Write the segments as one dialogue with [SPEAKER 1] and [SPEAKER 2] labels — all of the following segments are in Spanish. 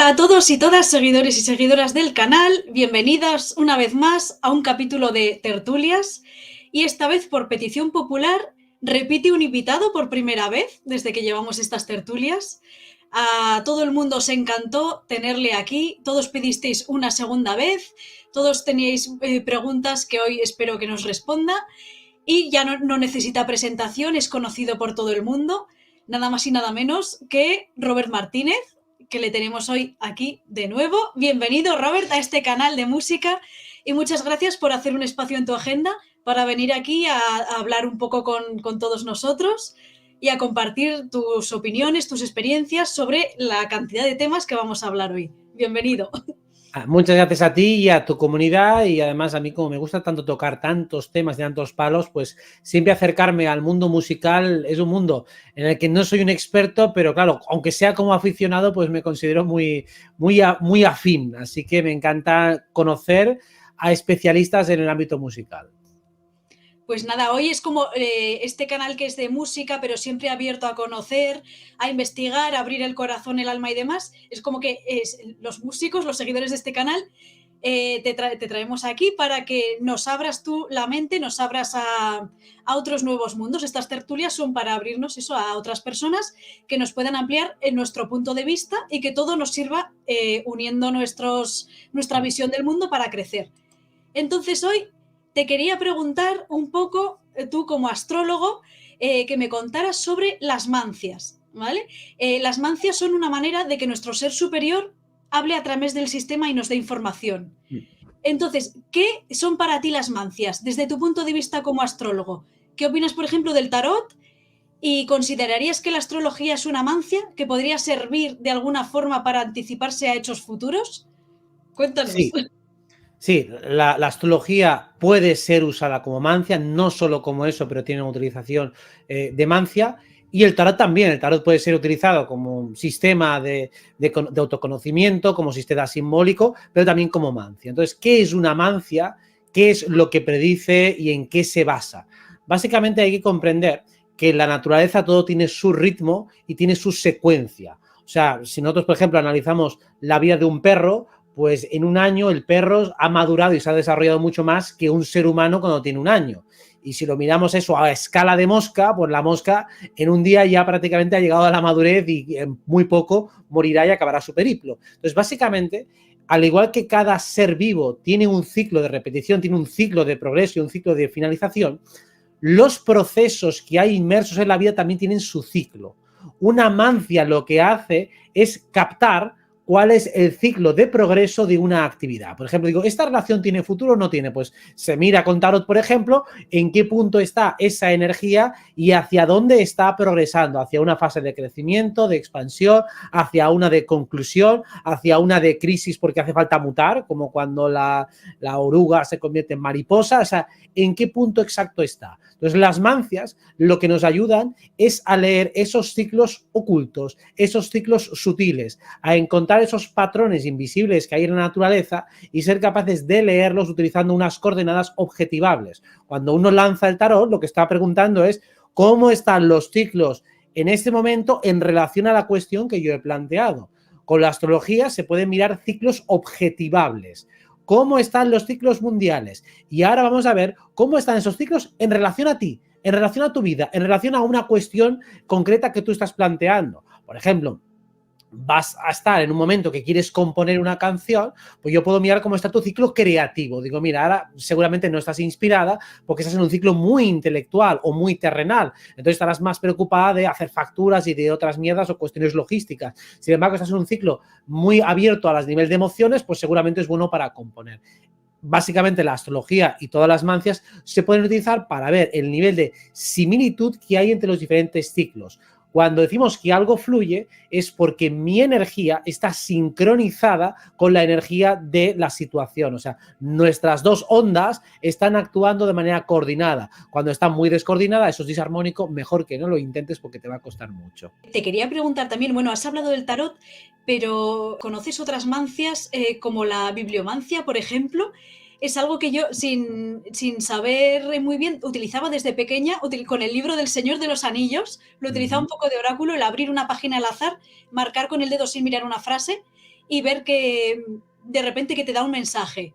[SPEAKER 1] Hola a todos y todas, seguidores y seguidoras del canal. Bienvenidas una vez más a un capítulo de Tertulias. Y esta vez, por petición popular, repite un invitado por primera vez desde que llevamos estas tertulias. A todo el mundo os encantó tenerle aquí. Todos pedisteis una segunda vez. Todos teníais preguntas que hoy espero que nos responda. Y ya no necesita presentación, es conocido por todo el mundo. Nada más y nada menos que Robert Martínez, que le tenemos hoy aquí de nuevo. Bienvenido, Robert, a este canal de música y muchas gracias por hacer un espacio en tu agenda para venir aquí a hablar un poco con todos nosotros y a compartir tus opiniones, tus experiencias sobre la cantidad de temas que vamos a hablar hoy. Bienvenido.
[SPEAKER 2] Muchas gracias a ti y a tu comunidad, y además a mí, como me gusta tanto tocar tantos temas y tantos palos, pues siempre acercarme al mundo musical. Es un mundo en el que no soy un experto, pero claro, aunque sea como aficionado, pues me considero muy afín, así que me encanta conocer a especialistas en el ámbito musical.
[SPEAKER 1] Pues nada, hoy es como este canal que es de música, pero siempre abierto a conocer, a investigar, a abrir el corazón, el alma y demás. Es como que los músicos, los seguidores de este canal, te traemos aquí para que nos abras tú la mente, nos abras a otros nuevos mundos. Estas tertulias son para abrirnos eso a otras personas que nos puedan ampliar en nuestro punto de vista y que todo nos sirva uniendo nuestra visión del mundo para crecer. Entonces hoy te quería preguntar un poco, tú como astrólogo, que me contaras sobre las mancias, ¿vale? Las mancias son una manera de que nuestro ser superior hable a través del sistema y nos dé información. Entonces, ¿qué son para ti las mancias desde tu punto de vista como astrólogo? ¿Qué opinas, por ejemplo, del tarot? ¿Y considerarías que la astrología es una mancia que podría servir de alguna forma para anticiparse a hechos futuros? Cuéntanos.
[SPEAKER 2] Sí, la astrología puede ser usada como mancia, no solo como eso, pero tiene una utilización de mancia. Y el tarot también. El tarot puede ser utilizado como un sistema de autoconocimiento, como sistema simbólico, pero también como mancia. Entonces, ¿qué es una mancia? ¿Qué es lo que predice y en qué se basa? Básicamente hay que comprender que en la naturaleza todo tiene su ritmo y tiene su secuencia. O sea, si nosotros, por ejemplo, analizamos la vida de un perro, pues en un año el perro ha madurado y se ha desarrollado mucho más que un ser humano cuando tiene un año. Y si lo miramos eso a escala de mosca, pues la mosca en un día ya prácticamente ha llegado a la madurez y en muy poco morirá y acabará su periplo. Entonces, básicamente, al igual que cada ser vivo tiene un ciclo de repetición, tiene un ciclo de progreso y un ciclo de finalización, los procesos que hay inmersos en la vida también tienen su ciclo. Una mancia lo que hace es captar cuál es el ciclo de progreso de una actividad. Por ejemplo, digo, ¿esta relación tiene futuro o no tiene? Pues se mira con tarot, por ejemplo, en qué punto está esa energía y hacia dónde está progresando, hacia una fase de crecimiento, de expansión, hacia una de conclusión, hacia una de crisis porque hace falta mutar, como cuando la oruga se convierte en mariposa. O sea, ¿en qué punto exacto está? Entonces, las mancias lo que nos ayudan es a leer esos ciclos ocultos, esos ciclos sutiles, a encontrar esos patrones invisibles que hay en la naturaleza y ser capaces de leerlos utilizando unas coordenadas objetivables. Cuando uno lanza el tarot, lo que está preguntando es cómo están los ciclos en este momento en relación a la cuestión que yo he planteado. Con la astrología se pueden mirar ciclos objetivables. ¿Cómo están los ciclos mundiales? Y ahora vamos a ver cómo están esos ciclos en relación a ti, en relación a tu vida, en relación a una cuestión concreta que tú estás planteando. Por ejemplo, vas a estar en un momento que quieres componer una canción, pues yo puedo mirar cómo está tu ciclo creativo. Digo, mira, ahora seguramente no estás inspirada porque estás en un ciclo muy intelectual o muy terrenal. Entonces estarás más preocupada de hacer facturas y de otras mierdas o cuestiones logísticas. Sin embargo, estás en un ciclo muy abierto a los niveles de emociones, pues seguramente es bueno para componer. Básicamente la astrología y todas las mancias se pueden utilizar para ver el nivel de similitud que hay entre los diferentes ciclos. Cuando decimos que algo fluye es porque mi energía está sincronizada con la energía de la situación. O sea, nuestras dos ondas están actuando de manera coordinada. Cuando están muy descoordinadas, eso es disarmónico, mejor que no lo intentes porque te va a costar mucho.
[SPEAKER 1] Te quería preguntar también, bueno, has hablado del tarot, pero ¿conoces otras mancias como la bibliomancia, por ejemplo? Es algo que yo, sin saber muy bien, utilizaba desde pequeña con el libro del Señor de los Anillos. Lo utilizaba un poco de oráculo, el abrir una página al azar, marcar con el dedo sin mirar una frase y ver que de repente que te da un mensaje.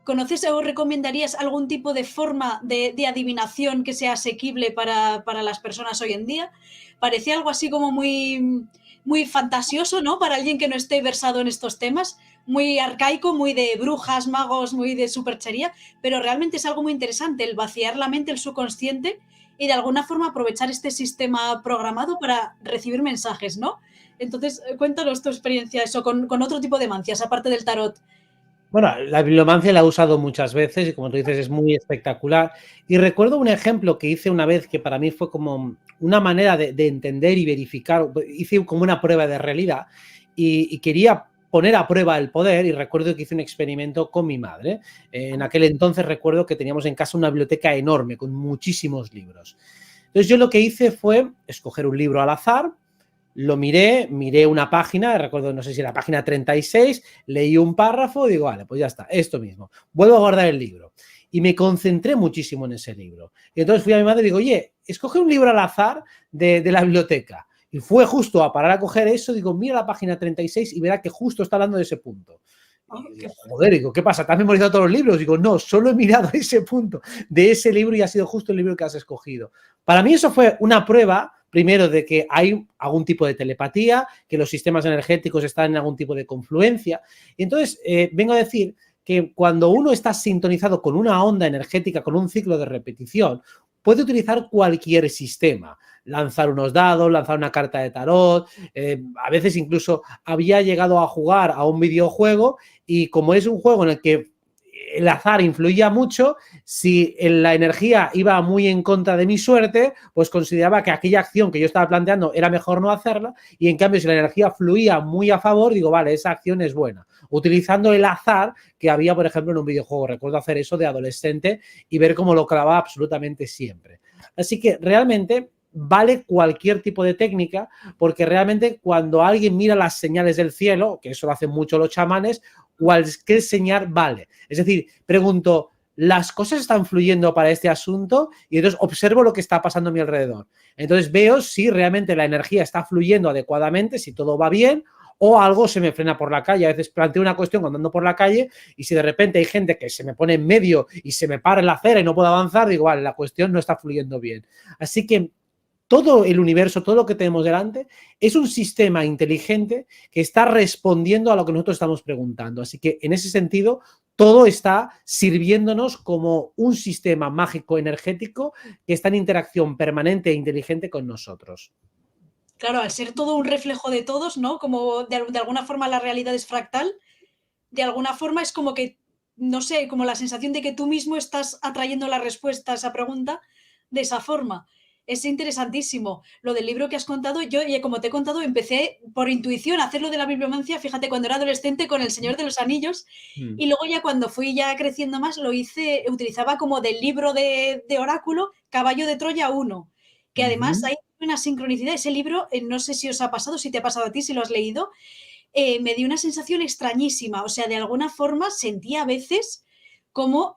[SPEAKER 1] ¿Conoces o recomendarías algún tipo de forma de adivinación que sea asequible para las personas hoy en día? Parecía algo así como muy fantasioso, ¿no? Para alguien que no esté versado en estos temas, muy arcaico, muy de brujas, magos, muy de superchería, pero realmente es algo muy interesante el vaciar la mente, el subconsciente y de alguna forma aprovechar este sistema programado para recibir mensajes, ¿no? Entonces, cuéntanos tu experiencia eso con otro tipo de mancias, aparte del tarot.
[SPEAKER 2] Bueno, la bibliomancia la he usado muchas veces y como tú dices es muy espectacular. Y recuerdo un ejemplo que hice una vez que para mí fue como una manera de entender y verificar, hice como una prueba de realidad y quería poner a prueba el poder y recuerdo que hice un experimento con mi madre. En aquel entonces recuerdo que teníamos en casa una biblioteca enorme con muchísimos libros. Entonces yo lo que hice fue escoger un libro al azar, lo miré una página, recuerdo, no sé si la página 36, leí un párrafo y digo, vale, pues ya está, esto mismo. Vuelvo a guardar el libro. Y me concentré muchísimo en ese libro. Y entonces fui a mi madre y digo, oye, escoge un libro al azar de la biblioteca. Y fue justo a parar a coger eso, digo, mira la página 36 y verá que justo está hablando de ese punto.
[SPEAKER 1] Oh,
[SPEAKER 2] Y
[SPEAKER 1] qué
[SPEAKER 2] digo, joder, digo, ¿qué pasa? ¿Te has memorizado todos los libros? Digo, no, solo he mirado ese punto de ese libro y ha sido justo el libro que has escogido. Para mí eso fue una prueba, primero, de que hay algún tipo de telepatía, que los sistemas energéticos están en algún tipo de confluencia. Y entonces, vengo a decir que cuando uno está sintonizado con una onda energética, con un ciclo de repetición, puede utilizar cualquier sistema. Lanzar unos dados, lanzar una carta de tarot, a veces incluso había llegado a jugar a un videojuego y como es un juego en el que el azar influía mucho, si la energía iba muy en contra de mi suerte, pues consideraba que aquella acción que yo estaba planteando era mejor no hacerla y en cambio si la energía fluía muy a favor, digo, vale, esa acción es buena. Utilizando el azar que había, por ejemplo, en un videojuego. Recuerdo hacer eso de adolescente y ver cómo lo clavaba absolutamente siempre. Así que realmente vale cualquier tipo de técnica porque realmente cuando alguien mira las señales del cielo, que eso lo hacen mucho los chamanes, cualquier señal vale. Es decir, pregunto, ¿las cosas están fluyendo para este asunto? Y entonces observo lo que está pasando a mi alrededor. Entonces veo si realmente la energía está fluyendo adecuadamente, si todo va bien, o algo se me frena por la calle. A veces planteo una cuestión cuando ando por la calle y si de repente hay gente que se me pone en medio y se me para en la acera y no puedo avanzar, digo, vale, la cuestión no está fluyendo bien. Así que todo el universo, todo lo que tenemos delante, es un sistema inteligente que está respondiendo a lo que nosotros estamos preguntando. Así que en ese sentido, todo está sirviéndonos como un sistema mágico energético que está en interacción permanente e inteligente con nosotros.
[SPEAKER 1] claro, al ser todo un reflejo de todos, ¿no? Como de alguna forma la realidad es fractal, de alguna forma es como que, no sé, como la sensación de que tú mismo estás atrayendo la respuesta a esa pregunta de esa forma. Es interesantísimo. Lo del libro que has contado, yo, como te he contado, empecé por intuición a hacer lo de la bibliomancia, fíjate, cuando era adolescente con El Señor de los Anillos,
[SPEAKER 2] Mm.
[SPEAKER 1] y luego ya cuando fui ya creciendo más, lo hice, utilizaba como del libro de oráculo, Caballo de Troya 1, que además
[SPEAKER 2] Ujú.
[SPEAKER 1] hay una sincronicidad. Ese libro, no sé si os ha pasado, si te ha pasado a ti, si lo has leído, me dio una sensación extrañísima. O sea, de alguna forma sentía a veces como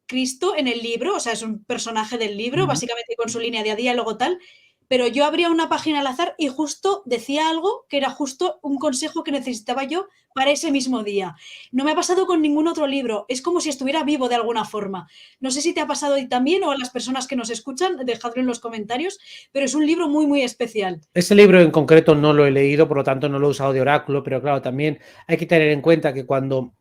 [SPEAKER 1] Cristo en el libro, o sea, es un personaje del libro,
[SPEAKER 2] Ujú.
[SPEAKER 1] básicamente con su línea de diálogo tal, pero yo abría una página al azar y justo decía algo que era justo un consejo que necesitaba yo para ese mismo día. No me ha pasado con ningún otro libro, es como si estuviera vivo de alguna forma. No sé si te ha pasado a ti también o a las personas que nos escuchan, dejadlo en los comentarios, pero es un libro muy, muy especial.
[SPEAKER 2] Ese libro en concreto no lo he leído, por lo tanto no lo he usado de oráculo, pero claro, también hay que tener en cuenta que cuando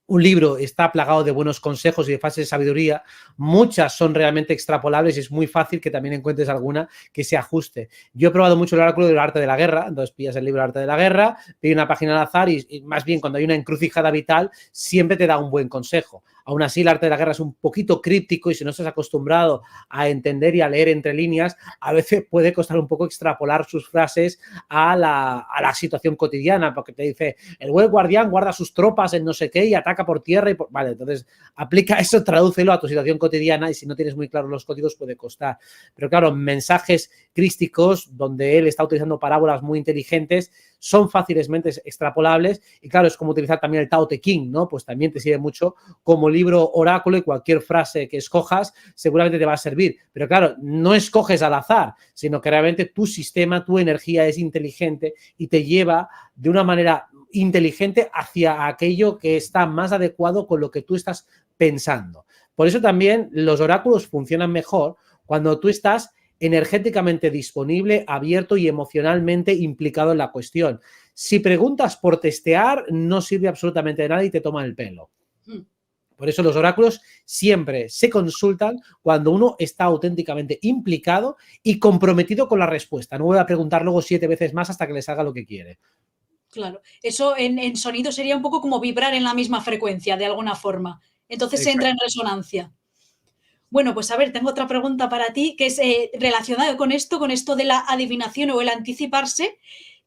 [SPEAKER 2] un libro está plagado de buenos consejos y de frases de sabiduría, muchas son realmente extrapolables y es muy fácil que también encuentres alguna que se ajuste. Yo he probado mucho el oráculo del arte de la guerra, entonces pillas el libro del arte de la guerra, pillas una página al azar y más bien cuando hay una encrucijada vital siempre te da un buen consejo. Aún así, el arte de la guerra es un poquito críptico y si no estás acostumbrado a entender y a leer entre líneas, a veces puede costar un poco extrapolar sus frases a la situación cotidiana, porque te dice, el buen guardián guarda sus tropas en no sé qué y ataca por tierra y vale, entonces aplica eso, tradúcelo a tu situación cotidiana y si no tienes muy claros los códigos puede costar. Pero claro, mensajes crísticos donde él está utilizando parábolas muy inteligentes son fácilmente extrapolables y claro, es como utilizar también el Tao Te Ching, ¿no? Pues también te sirve mucho como libro oráculo y cualquier frase que escojas seguramente te va a servir. Pero claro, no escoges al azar, sino que realmente tu sistema, tu energía es inteligente y te lleva de una manera inteligente hacia aquello que está más adecuado con lo que tú estás pensando. Por eso también los oráculos funcionan mejor cuando tú estás energéticamente disponible, abierto y emocionalmente implicado en la cuestión. Si preguntas por testear, no sirve absolutamente de nada y te toman el pelo. Por eso los oráculos siempre se consultan cuando uno está auténticamente implicado y comprometido con la respuesta. No voy a preguntar luego 7 veces más hasta que le salga lo que quiere.
[SPEAKER 1] Claro, eso en sonido sería un poco como vibrar en la misma frecuencia, de alguna forma. Entonces se entra en
[SPEAKER 2] Exacto.
[SPEAKER 1] resonancia. Bueno, pues a ver, tengo otra pregunta para ti, que es relacionada con esto de la adivinación o el anticiparse,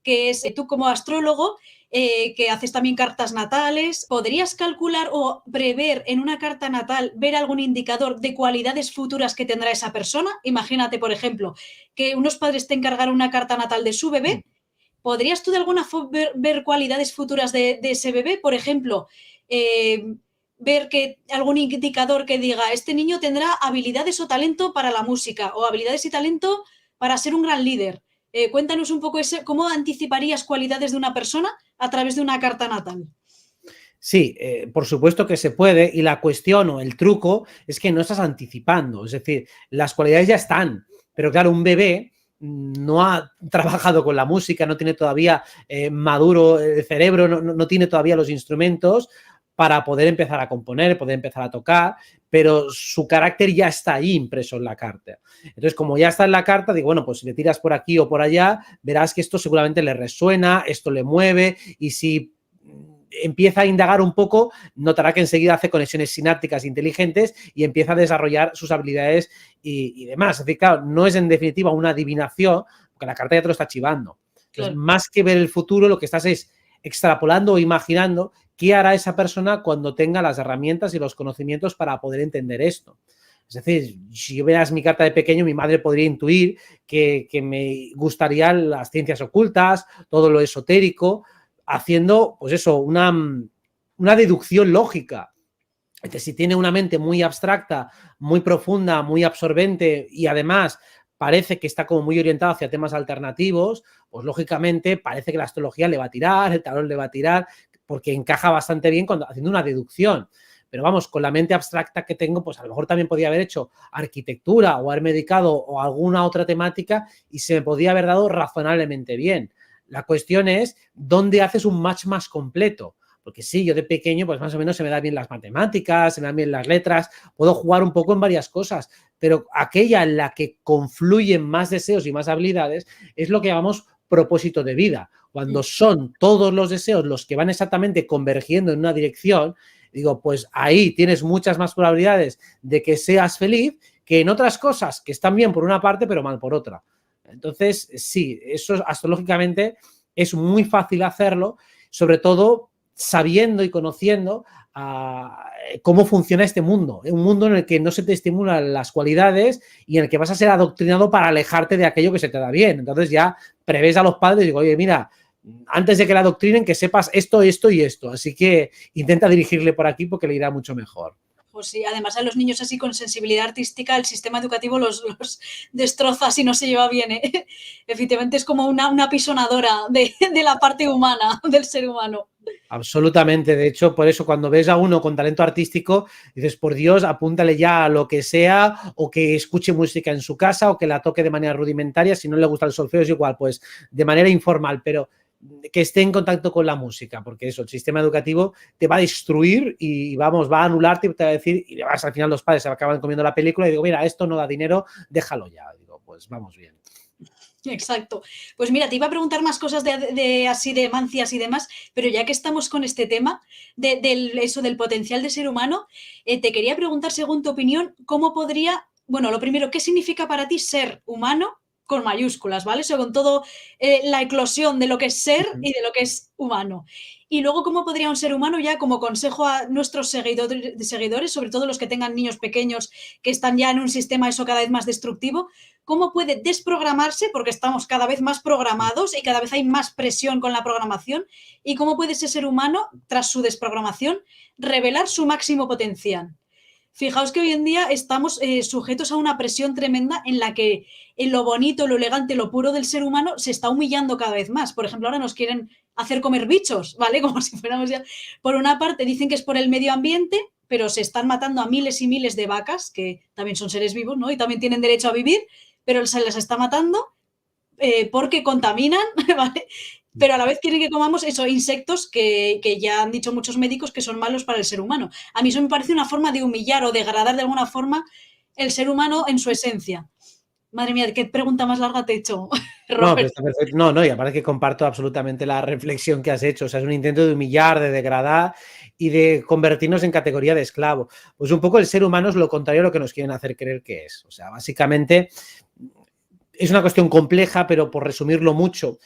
[SPEAKER 1] que es tú como astrólogo, que haces también cartas natales, ¿podrías calcular o prever en una carta natal, ver algún indicador de cualidades futuras que tendrá esa persona? Imagínate, por ejemplo, que unos padres te encargaron una carta natal de su bebé. ¿Podrías tú de alguna forma ver cualidades futuras de ese bebé? Por ejemplo, ver que algún indicador que diga, este niño tendrá habilidades o talento para la música o habilidades y talento para ser un gran líder. Cuéntanos un poco cómo anticiparías cualidades de una persona a través de una carta natal.
[SPEAKER 2] Sí, por supuesto que se puede y la cuestión o el truco es que no estás anticipando, es decir, las cualidades ya están, pero claro, un bebé no ha trabajado con la música, no tiene todavía maduro el cerebro, no tiene todavía los instrumentos para poder empezar a componer, poder empezar a tocar, pero su carácter ya está ahí impreso en la carta. Entonces, como ya está en la carta, digo, bueno, pues si le tiras por aquí o por allá, verás que esto seguramente le resuena, esto le mueve y si empieza a indagar un poco, notará que enseguida hace conexiones sinápticas inteligentes y empieza a desarrollar sus habilidades y demás. Es decir, claro, no es en definitiva una adivinación, porque la carta ya te lo está chivando. Entonces,
[SPEAKER 1] Claro.
[SPEAKER 2] más que ver el futuro, lo que estás es extrapolando o imaginando qué hará esa persona cuando tenga las herramientas y los conocimientos para poder entender esto. Es decir, si yo veas mi carta de pequeño, mi madre podría intuir que me gustarían las ciencias ocultas, todo lo esotérico, haciendo, pues eso, una deducción lógica. Entonces, si tiene una mente muy abstracta, muy profunda, muy absorbente y además parece que está como muy orientado hacia temas alternativos, pues lógicamente parece que la astrología le va a tirar, el tarot le va a tirar, porque encaja bastante bien haciendo una deducción. Pero vamos, con la mente abstracta que tengo, pues a lo mejor también podía haber hecho arquitectura o haberme dedicado o alguna otra temática y se me podía haber dado razonablemente bien. La cuestión es dónde haces un match más completo. Porque sí, yo de pequeño, pues más o menos se me dan bien las matemáticas, se me dan bien las letras, puedo jugar un poco en varias cosas, pero aquella en la que confluyen más deseos y más habilidades es lo que llamamos propósito de vida. Cuando son todos los deseos los que van exactamente convergiendo en una dirección, digo, pues ahí tienes muchas más probabilidades de que seas feliz que en otras cosas que están bien por una parte, pero mal por otra. Entonces, sí, eso astrológicamente es muy fácil hacerlo, sobre todo sabiendo y conociendo cómo funciona este mundo. Un mundo en el que no se te estimulan las cualidades y en el que vas a ser adoctrinado para alejarte de aquello que se te da bien. Entonces ya prevés a los padres y digo, oye, mira, antes de que la adoctrinen, que sepas esto, esto y esto. Así que intenta dirigirle por aquí porque le irá mucho mejor.
[SPEAKER 1] Pues sí, además a los niños así con sensibilidad artística, el sistema educativo los destroza si no se lleva bien. ¿Eh? Efectivamente es como una pisonadora de la parte humana, del ser humano.
[SPEAKER 2] Absolutamente. De hecho, por eso cuando ves a uno con talento artístico, dices, por Dios, apúntale ya a lo que sea o que escuche música en su casa o que la toque de manera rudimentaria. Si no le gusta el solfeo es igual, pues de manera informal, pero que esté en contacto con la música, porque eso, el sistema educativo te va a destruir y vamos, va a anularte y te va a decir, y al final los padres se acaban comiendo la película y digo, mira, esto no da dinero, déjalo ya. Digo, pues vamos bien.
[SPEAKER 1] Exacto. Pues mira, te iba a preguntar más cosas así de mancias y demás, pero ya que estamos con este tema del potencial de ser humano, te quería preguntar, según tu opinión, cómo podría, bueno, lo primero, ¿qué significa para ti ser humano con mayúsculas, ¿vale? Según todo la eclosión de lo que es ser y de lo que es humano. Y luego, ¿cómo podría un ser humano ya como consejo a nuestros seguidores, sobre todo los que tengan niños pequeños que están ya en un sistema eso cada vez más destructivo, cómo puede desprogramarse, porque estamos cada vez más programados y cada vez hay más presión con la programación, y cómo puede ese ser humano, tras su desprogramación, revelar su máximo potencial? Fijaos que hoy en día estamos sujetos a una presión tremenda en la que en lo bonito, lo elegante, lo puro del ser humano se está humillando cada vez más. Por ejemplo, ahora nos quieren hacer comer bichos, ¿vale? Como si fuéramos ya... Por una parte dicen que es por el medio ambiente, pero se están matando a miles y miles de vacas, que también son seres vivos, ¿no? Y también tienen derecho a vivir, pero se les está matando porque contaminan, ¿vale? Pero a la vez quieren que comamos esos insectos que ya han dicho muchos médicos que son malos para el ser humano. A mí eso me parece una forma de humillar o degradar de alguna forma el ser humano en su esencia. Madre mía, qué pregunta más larga te he hecho,
[SPEAKER 2] No, pero
[SPEAKER 1] Robert.
[SPEAKER 2] está perfecto. No, y aparte que comparto absolutamente la reflexión que has hecho. O sea, es un intento de humillar, de degradar y de convertirnos en categoría de esclavo. Pues un poco el ser humano es lo contrario a lo que nos quieren hacer creer que es. O sea, básicamente es una cuestión compleja, pero por resumirlo mucho,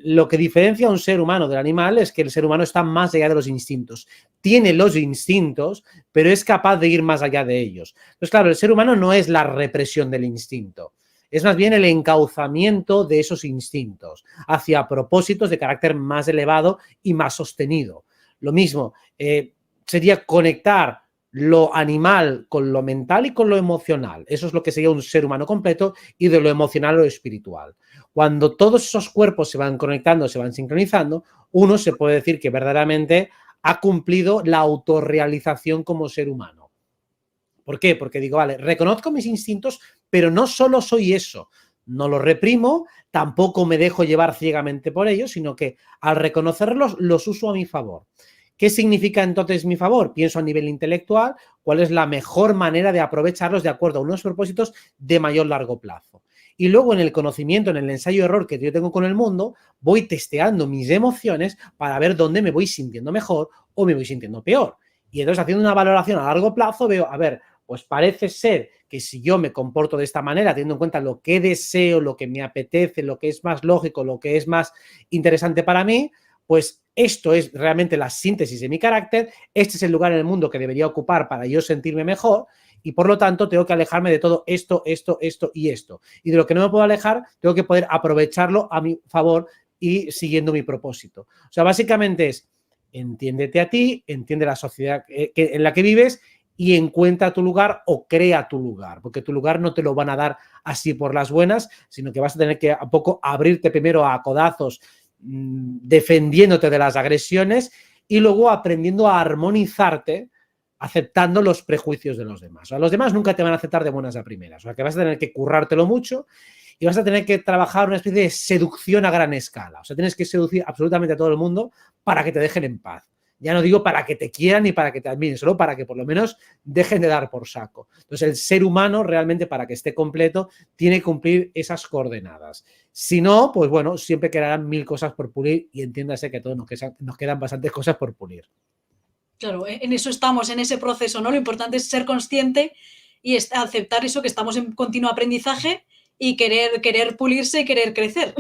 [SPEAKER 2] lo que diferencia a un ser humano del animal es que el ser humano está más allá de los instintos. Tiene los instintos, pero es capaz de ir más allá de ellos. Entonces, claro, el ser humano no es la represión del instinto. Es más bien el encauzamiento de esos instintos hacia propósitos de carácter más elevado y más sostenido. Lo mismo, sería conectar lo animal con lo mental y con lo emocional. Eso es lo que sería un ser humano completo y de lo emocional a lo espiritual. Cuando todos esos cuerpos se van conectando, se van sincronizando, uno se puede decir que verdaderamente ha cumplido la autorrealización como ser humano. ¿Por qué? Porque digo, vale, reconozco mis instintos, pero no solo soy eso, no los reprimo, tampoco me dejo llevar ciegamente por ellos, sino que al reconocerlos los uso a mi favor. ¿Qué significa entonces mi favor? Pienso a nivel intelectual cuál es la mejor manera de aprovecharlos de acuerdo a unos propósitos de mayor largo plazo. Y luego en el conocimiento, en el ensayo-error que yo tengo con el mundo, voy testeando mis emociones para ver dónde me voy sintiendo mejor o me voy sintiendo peor. Y entonces haciendo una valoración a largo plazo veo, a ver, pues parece ser que si yo me comporto de esta manera, teniendo en cuenta lo que deseo, lo que me apetece, lo que es más lógico, lo que es más interesante para mí, pues esto es realmente la síntesis de mi carácter, este es el lugar en el mundo que debería ocupar para yo sentirme mejor y por lo tanto tengo que alejarme de todo esto, esto, esto y esto. Y de lo que no me puedo alejar, tengo que poder aprovecharlo a mi favor y siguiendo mi propósito. O sea, básicamente es entiéndete a ti, entiende la sociedad en la que vives y encuentra tu lugar o crea tu lugar, porque tu lugar no te lo van a dar así por las buenas, sino que vas a tener que a poco abrirte primero a codazos, defendiéndote de las agresiones y luego aprendiendo a armonizarte aceptando los prejuicios de los demás. O sea, los demás nunca te van a aceptar de buenas a primeras. O sea, que vas a tener que currártelo mucho y vas a tener que trabajar una especie de seducción a gran escala. O sea, tienes que seducir absolutamente a todo el mundo para que te dejen en paz. Ya no digo para que te quieran ni para que te admiren, solo para que por lo menos dejen de dar por saco. Entonces, el ser humano realmente para que esté completo tiene que cumplir esas coordenadas. Si no, pues bueno, siempre quedarán mil cosas por pulir y entiéndase que a todos nos quedan bastantes cosas por pulir.
[SPEAKER 1] Claro, en eso estamos, en ese proceso, ¿no? Lo importante es ser consciente y aceptar eso, que estamos en continuo aprendizaje y querer pulirse y querer crecer,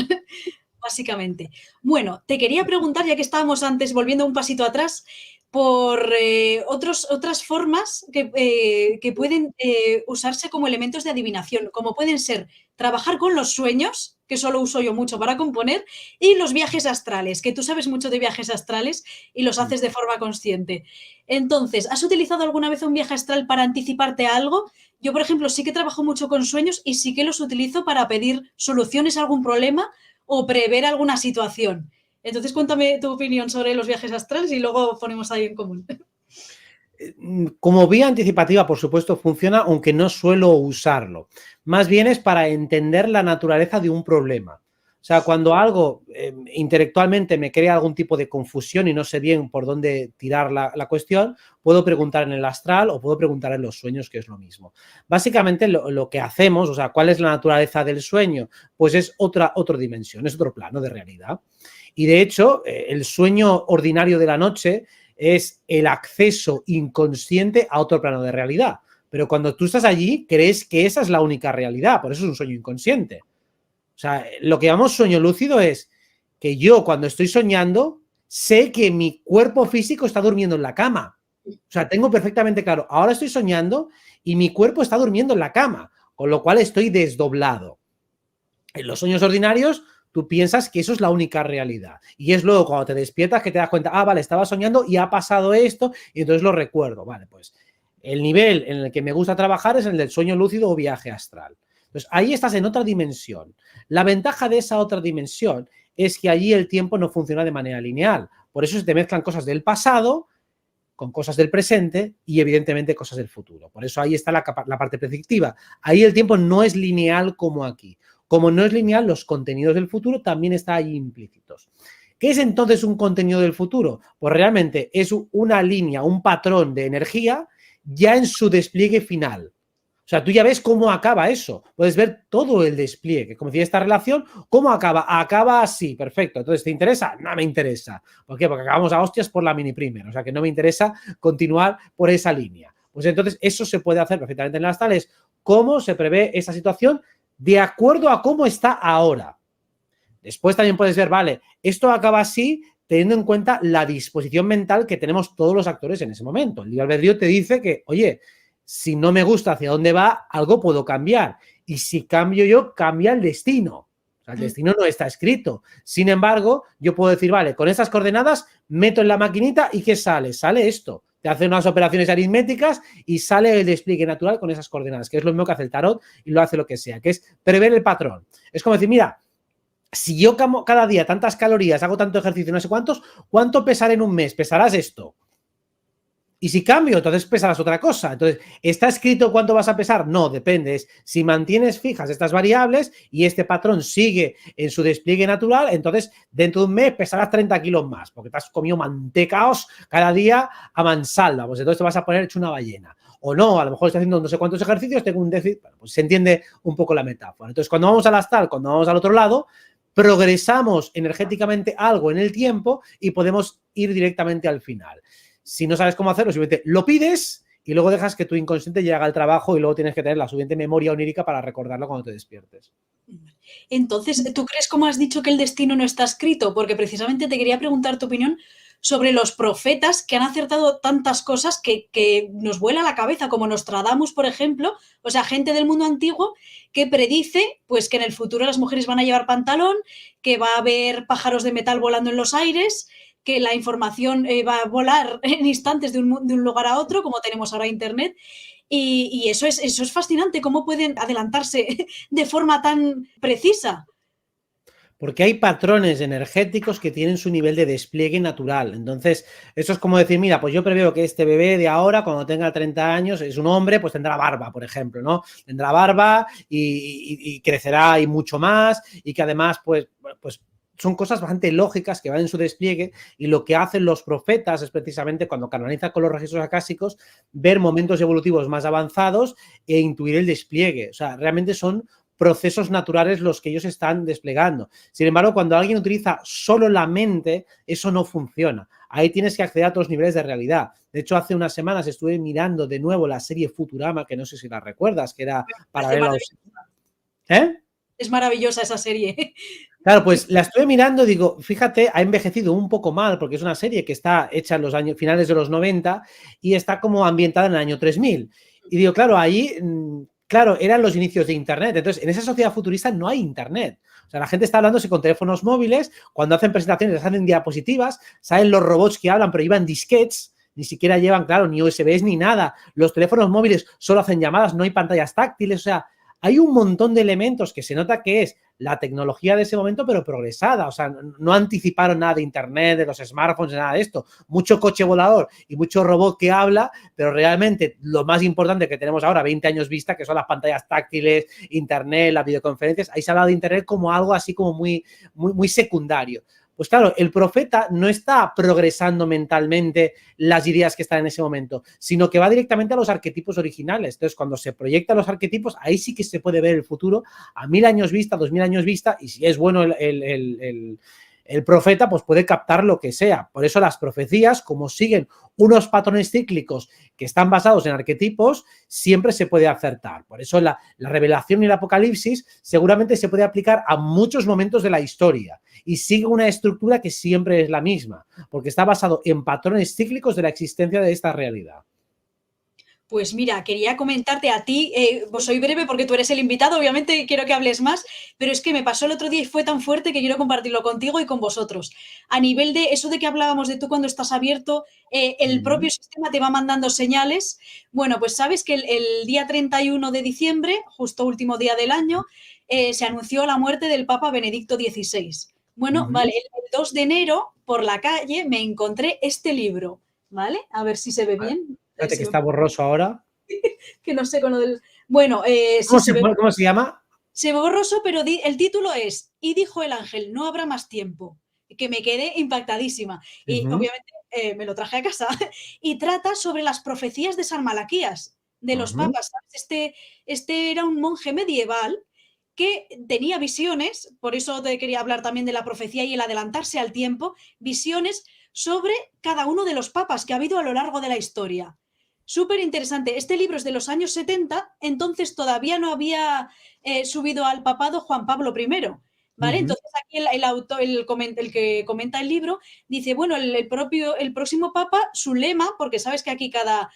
[SPEAKER 1] básicamente. Bueno, te quería preguntar, ya que estábamos antes, volviendo un pasito atrás, por otras formas que pueden usarse como elementos de adivinación, como pueden ser trabajar con los sueños, que solo uso yo mucho para componer, y los viajes astrales, que tú sabes mucho de viajes astrales y los haces de forma consciente. Entonces, ¿has utilizado alguna vez un viaje astral para anticiparte a algo? Yo, por ejemplo, sí que trabajo mucho con sueños y sí que los utilizo para pedir soluciones a algún problema o prever alguna situación. Entonces, cuéntame tu opinión sobre los viajes astrales y luego ponemos ahí en común.
[SPEAKER 2] Como vía anticipativa, por supuesto, funciona, aunque no suelo usarlo. Más bien es para entender la naturaleza de un problema. O sea, cuando algo intelectualmente me crea algún tipo de confusión y no sé bien por dónde tirar la cuestión, puedo preguntar en el astral o puedo preguntar en los sueños, que es lo mismo. Básicamente lo que hacemos, o sea, ¿cuál es la naturaleza del sueño? Pues es otra dimensión, es otro plano de realidad. Y de hecho, el sueño ordinario de la noche es el acceso inconsciente a otro plano de realidad. Pero cuando tú estás allí, crees que esa es la única realidad, por eso es un sueño inconsciente. O sea, lo que llamamos sueño lúcido es que yo cuando estoy soñando sé que mi cuerpo físico está durmiendo en la cama. O sea, tengo perfectamente claro, ahora estoy soñando y mi cuerpo está durmiendo en la cama, con lo cual estoy desdoblado. En los sueños ordinarios tú piensas que eso es la única realidad. Y es luego cuando te despiertas que te das cuenta, vale, estaba soñando y ha pasado esto y entonces lo recuerdo. Vale, pues el nivel en el que me gusta trabajar es el del sueño lúcido o viaje astral. Entonces ahí estás en otra dimensión. La ventaja de esa otra dimensión es que allí el tiempo no funciona de manera lineal. Por eso se te mezclan cosas del pasado con cosas del presente y evidentemente cosas del futuro. Por eso ahí está la parte predictiva. Ahí el tiempo no es lineal como aquí. Como no es lineal, los contenidos del futuro también están ahí implícitos. ¿Qué es entonces un contenido del futuro? Pues realmente es una línea, un patrón de energía ya en su despliegue final. O sea, tú ya ves cómo acaba eso. Puedes ver todo el despliegue. Como decía esta relación, ¿cómo acaba? Acaba así, perfecto. Entonces, ¿te interesa? No me interesa. ¿Por qué? Porque acabamos a hostias por la mini primer. O sea, que no me interesa continuar por esa línea. Pues entonces, eso se puede hacer perfectamente en las tales. ¿Cómo se prevé esa situación de acuerdo a cómo está ahora? Después también puedes ver, vale, esto acaba así teniendo en cuenta la disposición mental que tenemos todos los actores en ese momento. El libre albedrío te dice que, oye, si no me gusta hacia dónde va, algo puedo cambiar. Y si cambio yo, cambia el destino. O sea, el destino no está escrito. Sin embargo, yo puedo decir, vale, con estas coordenadas meto en la maquinita y ¿qué sale? Sale esto. Te hace unas operaciones aritméticas y sale el despliegue natural con esas coordenadas, que es lo mismo que hace el tarot y lo hace lo que sea, que es prever el patrón. Es como decir, mira, si yo cada día tantas calorías, hago tanto ejercicio, no sé cuántos, ¿cuánto pesaré en un mes? Pesarás esto. Y si cambio, entonces pesarás otra cosa. Entonces, ¿está escrito cuánto vas a pesar? No, depende. Es si mantienes fijas estas variables y este patrón sigue en su despliegue natural, entonces dentro de un mes pesarás 30 kilos más, porque te has comido mantecaos cada día a mansalva. Pues entonces te vas a poner hecho una ballena. O no, a lo mejor estoy haciendo no sé cuántos ejercicios, tengo un déficit. Bueno, pues se entiende un poco la metáfora. Entonces, cuando vamos al astral, cuando vamos al otro lado, progresamos energéticamente algo en el tiempo y podemos ir directamente al final. Si no sabes cómo hacerlo, simplemente lo pides y luego dejas que tu inconsciente llegue al trabajo y luego tienes que tener la suficiente memoria onírica para recordarlo cuando te despiertes.
[SPEAKER 1] Entonces, ¿tú crees, como has dicho, que el destino no está escrito? Porque precisamente te quería preguntar tu opinión sobre los profetas que han acertado tantas cosas que nos vuela la cabeza, como Nostradamus, por ejemplo, o sea, gente del mundo antiguo que predice pues que en el futuro las mujeres van a llevar pantalón, que va a haber pájaros de metal volando en los aires, que la información va a volar en instantes de un lugar a otro, como tenemos ahora Internet. Y eso es fascinante, cómo pueden adelantarse de forma tan precisa.
[SPEAKER 2] Porque hay patrones energéticos que tienen su nivel de despliegue natural. Entonces, eso es como decir, mira, pues yo preveo que este bebé de ahora, cuando tenga 30 años, es un hombre, pues tendrá barba, por ejemplo, ¿no? Tendrá barba y crecerá y mucho más y que además, pues son cosas bastante lógicas que van en su despliegue y lo que hacen los profetas es precisamente cuando canalizan con los registros acásicos ver momentos evolutivos más avanzados e intuir el despliegue. O sea, realmente son procesos naturales los que ellos están desplegando. Sin embargo, cuando alguien utiliza solo la mente, eso no funciona. Ahí tienes que acceder a otros niveles de realidad. De hecho, hace unas semanas estuve mirando de nuevo la serie Futurama, que no sé si la recuerdas, que era paralela.
[SPEAKER 1] Es maravillosa esa serie.
[SPEAKER 2] Claro, pues la estuve mirando, digo, fíjate, ha envejecido un poco mal porque es una serie que está hecha en los años finales de los 90 y está como ambientada en el año 3000. Y digo, claro, ahí, claro, eran los inicios de Internet. Entonces, en esa sociedad futurista no hay Internet. O sea, la gente está hablándose con teléfonos móviles, cuando hacen presentaciones, les hacen diapositivas, salen los robots que hablan, pero llevan disquetes, ni siquiera llevan, claro, ni USBs ni nada. Los teléfonos móviles solo hacen llamadas, no hay pantallas táctiles, o sea, hay un montón de elementos que se nota que es la tecnología de ese momento, pero progresada. O sea, no anticiparon nada de Internet, de los smartphones, nada de esto. Mucho coche volador y mucho robot que habla, pero realmente lo más importante que tenemos ahora, 20 años vista, que son las pantallas táctiles, Internet, las videoconferencias, ahí se ha hablado de Internet como algo así como muy secundario. Pues claro, el profeta no está progresando mentalmente las ideas que están en ese momento, sino que va directamente a los arquetipos originales. Entonces, cuando se proyectan los arquetipos, ahí sí que se puede ver el futuro a 1000 años vista, 2000 años vista, y si es bueno el profeta, pues puede captar lo que sea. Por eso las profecías, como siguen unos patrones cíclicos que están basados en arquetipos, siempre se puede acertar. Por eso la revelación y el apocalipsis seguramente se puede aplicar a muchos momentos de la historia y sigue una estructura que siempre es la misma, porque está basado en patrones cíclicos de la existencia de esta realidad.
[SPEAKER 1] Pues mira, quería comentarte a ti, pues soy breve porque tú eres el invitado, obviamente quiero que hables más, pero es que me pasó el otro día y fue tan fuerte que quiero compartirlo contigo y con vosotros. A nivel de eso de que hablábamos de tú cuando estás abierto, el propio sistema te va mandando señales. Bueno, pues sabes que el día 31 de diciembre, justo último día del año, se anunció la muerte del Papa Benedicto XVI. Bueno, vale, el 2 de enero por la calle me encontré este libro, ¿vale? A ver si se ve bien.
[SPEAKER 2] Fíjate que está borroso ahora.
[SPEAKER 1] Que no sé con lo del... Bueno,
[SPEAKER 2] ¿Cómo cómo se llama?
[SPEAKER 1] Se ve borroso, pero el título es Y dijo el ángel, no habrá más tiempo. Que me quedé impactadísima. Y obviamente me lo traje a casa. Y trata sobre las profecías de San Malaquías, de los papas. Este era un monje medieval que tenía visiones, por eso te quería hablar también de la profecía y el adelantarse al tiempo, visiones sobre cada uno de los papas que ha habido a lo largo de la historia. Súper interesante. Este libro es de los años 70, entonces todavía no había subido al papado Juan Pablo I, ¿vale? Entonces aquí el autor, el que comenta el libro, dice, bueno, el próximo papa, su lema, porque sabes que aquí San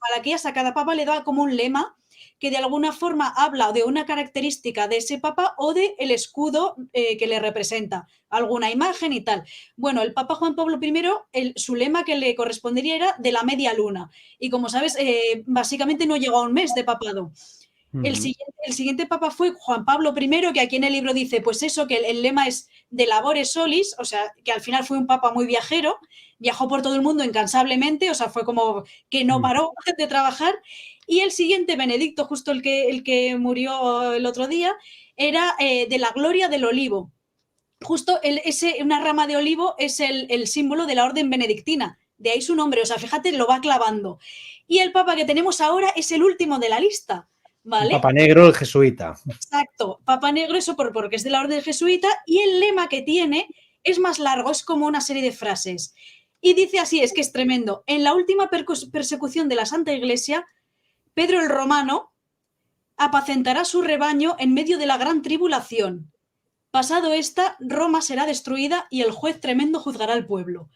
[SPEAKER 1] Malaquías a cada papa le da como un lema que de alguna forma habla de una característica de ese papa o de el escudo que le representa, alguna imagen y tal. Bueno, el Papa Juan Pablo I, su lema que le correspondería era de la media luna. Y como sabes, básicamente no llegó a un mes de papado. El siguiente papa fue Juan Pablo I, que aquí en el libro dice, pues eso, que el lema es de labore solis, o sea, que al final fue un papa muy viajero, viajó por todo el mundo incansablemente, o sea, fue como que no paró de trabajar. Y el siguiente, Benedicto, justo el que murió el otro día, era de la gloria del olivo. Justo una rama de olivo es el símbolo de la orden benedictina, de ahí su nombre, o sea, fíjate, lo va clavando. Y el papa que tenemos ahora es el último de la lista, ¿vale?
[SPEAKER 2] El Papa Negro, el jesuita.
[SPEAKER 1] Exacto, Papa Negro, eso porque es de la orden jesuita, y el lema que tiene es más largo, es como una serie de frases. Y dice así, es que es tremendo, en la última persecución de la Santa Iglesia, Pedro el Romano apacentará su rebaño en medio de la gran tribulación. Pasado esta, Roma será destruida y el juez tremendo juzgará al pueblo.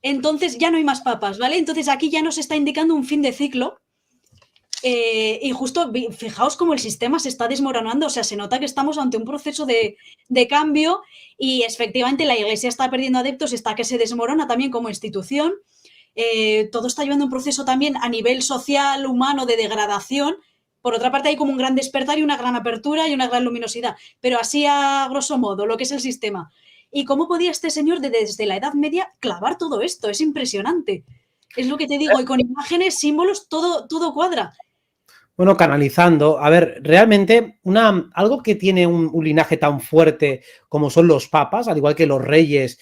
[SPEAKER 1] Entonces ya no hay más papas, ¿vale? Entonces aquí ya nos está indicando un fin de ciclo. Y justo, fijaos cómo el sistema se está desmoronando, o sea, se nota que estamos ante un proceso de cambio y efectivamente la Iglesia está perdiendo adeptos, está que se desmorona también como institución. Todo está llevando un proceso también a nivel social, humano, de degradación. Por otra parte, hay como un gran despertar y una gran apertura y una gran luminosidad, pero así a grosso modo, lo que es el sistema. ¿Y cómo podía este señor desde la Edad Media clavar todo esto? Es impresionante. Es lo que te digo, y con imágenes, símbolos, todo cuadra.
[SPEAKER 2] Bueno, canalizando. A ver, realmente algo que tiene un linaje tan fuerte como son los papas, al igual que los reyes,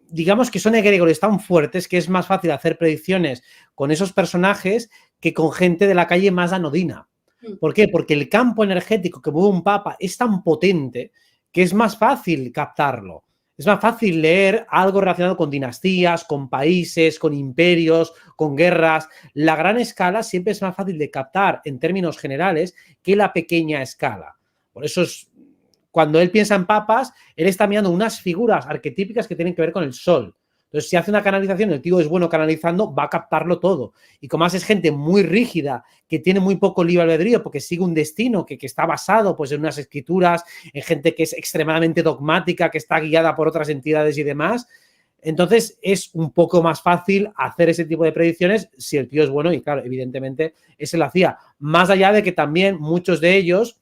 [SPEAKER 2] digamos que son egregores tan fuertes que es más fácil hacer predicciones con esos personajes que con gente de la calle más anodina. ¿Por qué? Porque el campo energético que mueve un papa es tan potente que es más fácil captarlo. Es más fácil leer algo relacionado con dinastías, con países, con imperios, con guerras. La gran escala siempre es más fácil de captar en términos generales que la pequeña escala. Por eso cuando él piensa en papas, él está mirando unas figuras arquetípicas que tienen que ver con el sol. Entonces, si hace una canalización, el tío es bueno canalizando, va a captarlo todo. Y como más es gente muy rígida, que tiene muy poco libre albedrío, porque sigue un destino que está basado pues, en unas escrituras, en gente que es extremadamente dogmática, que está guiada por otras entidades y demás, entonces es un poco más fácil hacer ese tipo de predicciones si el tío es bueno y, claro, evidentemente, ese lo hacía. Más allá de que también muchos de ellos,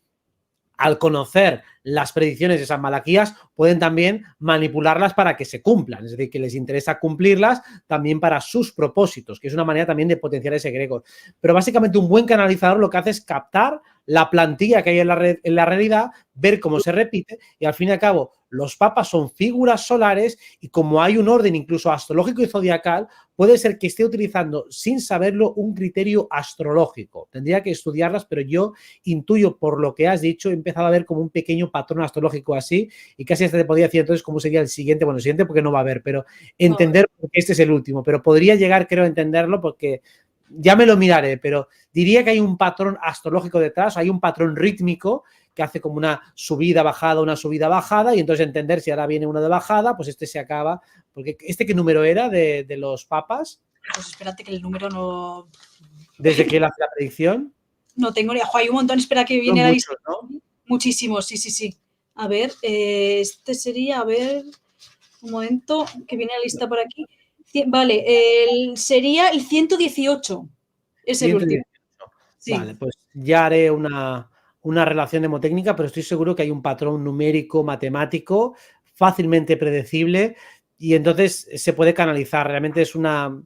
[SPEAKER 2] al conocer las predicciones de San Malaquías, pueden también manipularlas para que se cumplan, es decir, que les interesa cumplirlas también para sus propósitos, que es una manera también de potenciar ese egregor. Pero básicamente un buen canalizador lo que hace es captar la plantilla que hay en la realidad, ver cómo se repite y al fin y al cabo los papas son figuras solares y como hay un orden incluso astrológico y zodiacal, puede ser que esté utilizando sin saberlo un criterio astrológico. Tendría que estudiarlas, pero yo intuyo por lo que has dicho, he empezado a ver como un pequeño patrón astrológico así y casi hasta te podría decir entonces cómo sería el siguiente, bueno, el siguiente porque no va a haber, pero entender por qué este es el último, pero podría llegar creo a entenderlo porque ya me lo miraré, pero diría que hay un patrón astrológico detrás, hay un patrón rítmico que hace como una subida, bajada, y entonces entender si ahora viene uno de bajada, pues este se acaba, porque ¿qué número era de los papas?
[SPEAKER 1] Pues espérate que el número no...
[SPEAKER 2] ¿Desde que él hace la predicción?
[SPEAKER 1] No tengo ni... Hay un montón, espera que viene
[SPEAKER 2] Son
[SPEAKER 1] la
[SPEAKER 2] muchos,
[SPEAKER 1] lista.
[SPEAKER 2] ¿no?
[SPEAKER 1] Muchísimos, sí. A ver, este sería, a ver, un momento, que viene la lista por aquí. Vale, sería el 118. Es el
[SPEAKER 2] 118.
[SPEAKER 1] último. Sí.
[SPEAKER 2] Vale, pues ya haré una relación mnemotécnica, pero estoy seguro que hay un patrón numérico, matemático, fácilmente predecible y entonces se puede canalizar. Realmente es una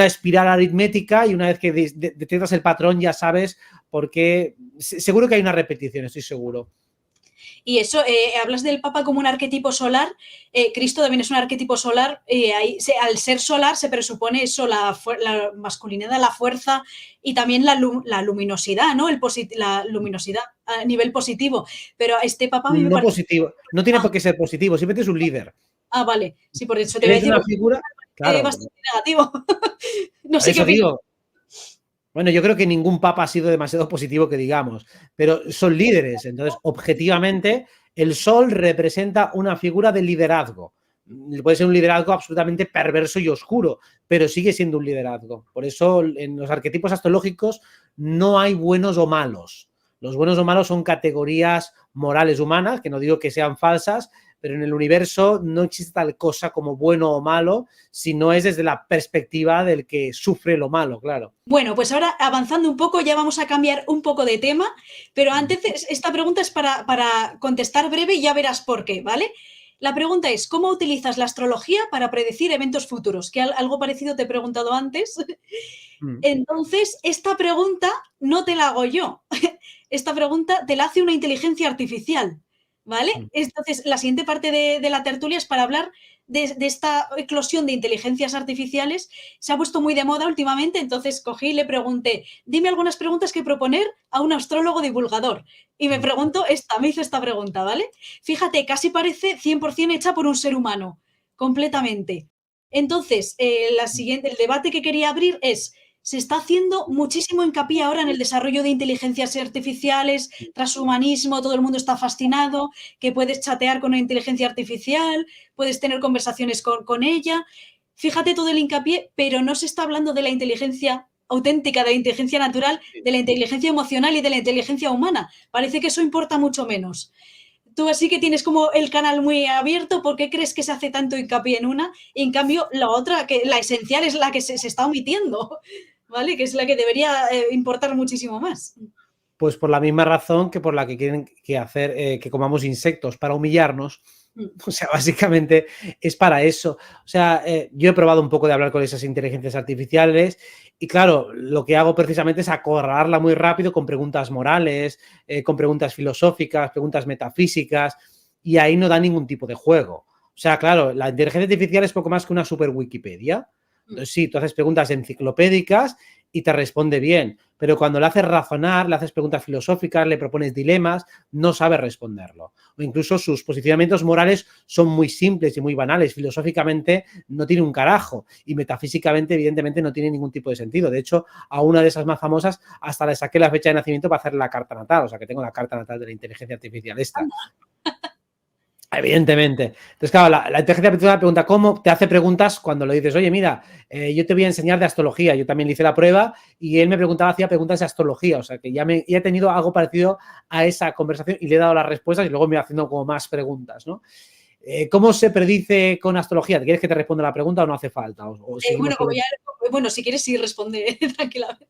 [SPEAKER 2] espiral aritmética y una vez que detectas el patrón ya sabes por qué. Seguro que hay una repetición, estoy seguro.
[SPEAKER 1] Y eso, hablas del Papa como un arquetipo solar, Cristo también es un arquetipo solar, al ser solar se presupone eso, la masculinidad, la fuerza y también la luminosidad, ¿no? La luminosidad a nivel positivo. Pero este Papa a mí me
[SPEAKER 2] No
[SPEAKER 1] parece...
[SPEAKER 2] positivo, no tiene
[SPEAKER 1] Ah,
[SPEAKER 2] por qué ser positivo, simplemente es un líder.
[SPEAKER 1] vale, sí, por eso te
[SPEAKER 2] Él
[SPEAKER 1] iba a
[SPEAKER 2] es
[SPEAKER 1] decir,
[SPEAKER 2] una figura, claro,
[SPEAKER 1] bastante negativo. No
[SPEAKER 2] por
[SPEAKER 1] sé qué
[SPEAKER 2] eso
[SPEAKER 1] opinas.
[SPEAKER 2] digo. Bueno, yo creo que ningún papa ha sido demasiado positivo que digamos, pero son líderes. Entonces, objetivamente, el sol representa una figura de liderazgo. Puede ser un liderazgo absolutamente perverso y oscuro, pero sigue siendo un liderazgo. Por eso, en los arquetipos astrológicos no hay buenos o malos. Los buenos o malos son categorías morales humanas, que no digo que sean falsas, pero en el universo no existe tal cosa como bueno o malo, si no es desde la perspectiva del que sufre lo malo, claro.
[SPEAKER 1] Bueno, pues ahora avanzando un poco, ya vamos a cambiar un poco de tema, pero antes esta pregunta es para contestar breve y ya verás por qué, ¿vale? La pregunta es, ¿cómo utilizas la astrología para predecir eventos futuros? Que algo parecido te he preguntado antes.
[SPEAKER 2] Mm.
[SPEAKER 1] Entonces, esta pregunta no te la hago yo. Esta pregunta te la hace una inteligencia artificial, ¿vale?
[SPEAKER 2] Mm.
[SPEAKER 1] Entonces, la siguiente parte de la tertulia es para hablar de esta eclosión de inteligencias artificiales. Se ha puesto muy de moda últimamente, entonces cogí y le pregunté, dime algunas preguntas que proponer a un astrólogo divulgador. Y me hizo esta pregunta, ¿vale? Fíjate, casi parece 100% hecha por un ser humano, completamente. Entonces, el debate que quería abrir es, se está haciendo muchísimo hincapié ahora en el desarrollo de inteligencias artificiales, transhumanismo, todo el mundo está fascinado, que puedes chatear con una inteligencia artificial, puedes tener conversaciones con ella. Fíjate todo el hincapié, pero no se está hablando de la inteligencia auténtica, de la inteligencia natural, de la inteligencia emocional y de la inteligencia humana. Parece que eso importa mucho menos. Tú así que tienes como el canal muy abierto, ¿por qué crees que se hace tanto hincapié en una? Y en cambio, la otra, que la esencial es la que se está omitiendo, ¿vale? Que es la que debería importar muchísimo más.
[SPEAKER 2] Pues por la misma razón que por la que quieren que hacer que comamos insectos para humillarnos. O sea, básicamente es para eso. O sea, yo he probado un poco de hablar con esas inteligencias artificiales y claro, lo que hago precisamente es acorralarla muy rápido con preguntas morales, con preguntas filosóficas, preguntas metafísicas y ahí no da ningún tipo de juego. O sea, claro, la inteligencia artificial es poco más que una super Wikipedia. Entonces, sí, tú haces preguntas enciclopédicas y te responde bien, pero cuando le haces razonar, le haces preguntas filosóficas, le propones dilemas, no sabe responderlo. O incluso sus posicionamientos morales son muy simples y muy banales. Filosóficamente no tiene un carajo y metafísicamente, evidentemente, no tiene ningún tipo de sentido. De hecho, a una de esas más famosas hasta le saqué la fecha de nacimiento para hacer la carta natal. O sea, que tengo la carta natal de la inteligencia artificial esta. Evidentemente. Entonces, claro, la inteligencia artificial pregunta cómo, te hace preguntas cuando le dices, oye, mira, yo te voy a enseñar de astrología. Yo también le hice la prueba y él me preguntaba, hacía preguntas de astrología. O sea, que ya he tenido algo parecido a esa conversación y le he dado las respuestas y luego me va haciendo como más preguntas, ¿no? ¿Cómo se predice con astrología? ¿Quieres que te responda la pregunta o no hace falta? O seguimos
[SPEAKER 1] Bueno, si quieres, sí, responde tranquilamente.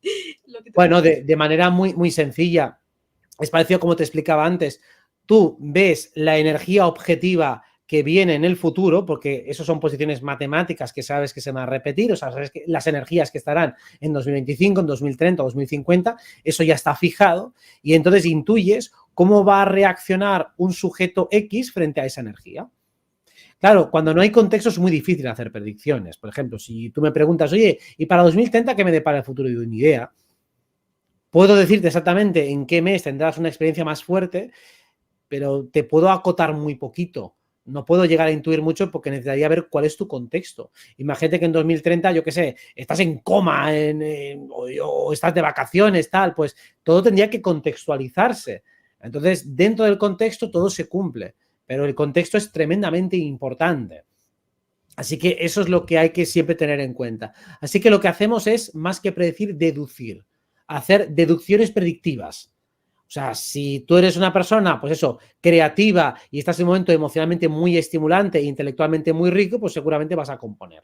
[SPEAKER 2] Bueno, de manera muy, muy sencilla. Es parecido como te explicaba antes. Tú ves la energía objetiva que viene en el futuro, porque eso son posiciones matemáticas que sabes que se van a repetir, o sea, sabes que las energías que estarán en 2025, en 2030, 2050, eso ya está fijado, y entonces intuyes cómo va a reaccionar un sujeto X frente a esa energía. Claro, cuando no hay contexto es muy difícil hacer predicciones. Por ejemplo, si tú me preguntas, oye, ¿y para 2030 qué me depara el futuro? Y yo, ni idea. Puedo decirte exactamente en qué mes tendrás una experiencia más fuerte, pero te puedo acotar muy poquito. No puedo llegar a intuir mucho porque necesitaría ver cuál es tu contexto. Imagínate que en 2030, yo qué sé, estás en coma o estás de vacaciones, tal, pues todo tendría que contextualizarse. Entonces, dentro del contexto todo se cumple, pero el contexto es tremendamente importante. Así que eso es lo que hay que siempre tener en cuenta. Así que lo que hacemos es, más que predecir, deducir, hacer deducciones predictivas. O sea, si tú eres una persona, pues eso, creativa y estás en un momento emocionalmente muy estimulante e intelectualmente muy rico, pues seguramente vas a componer.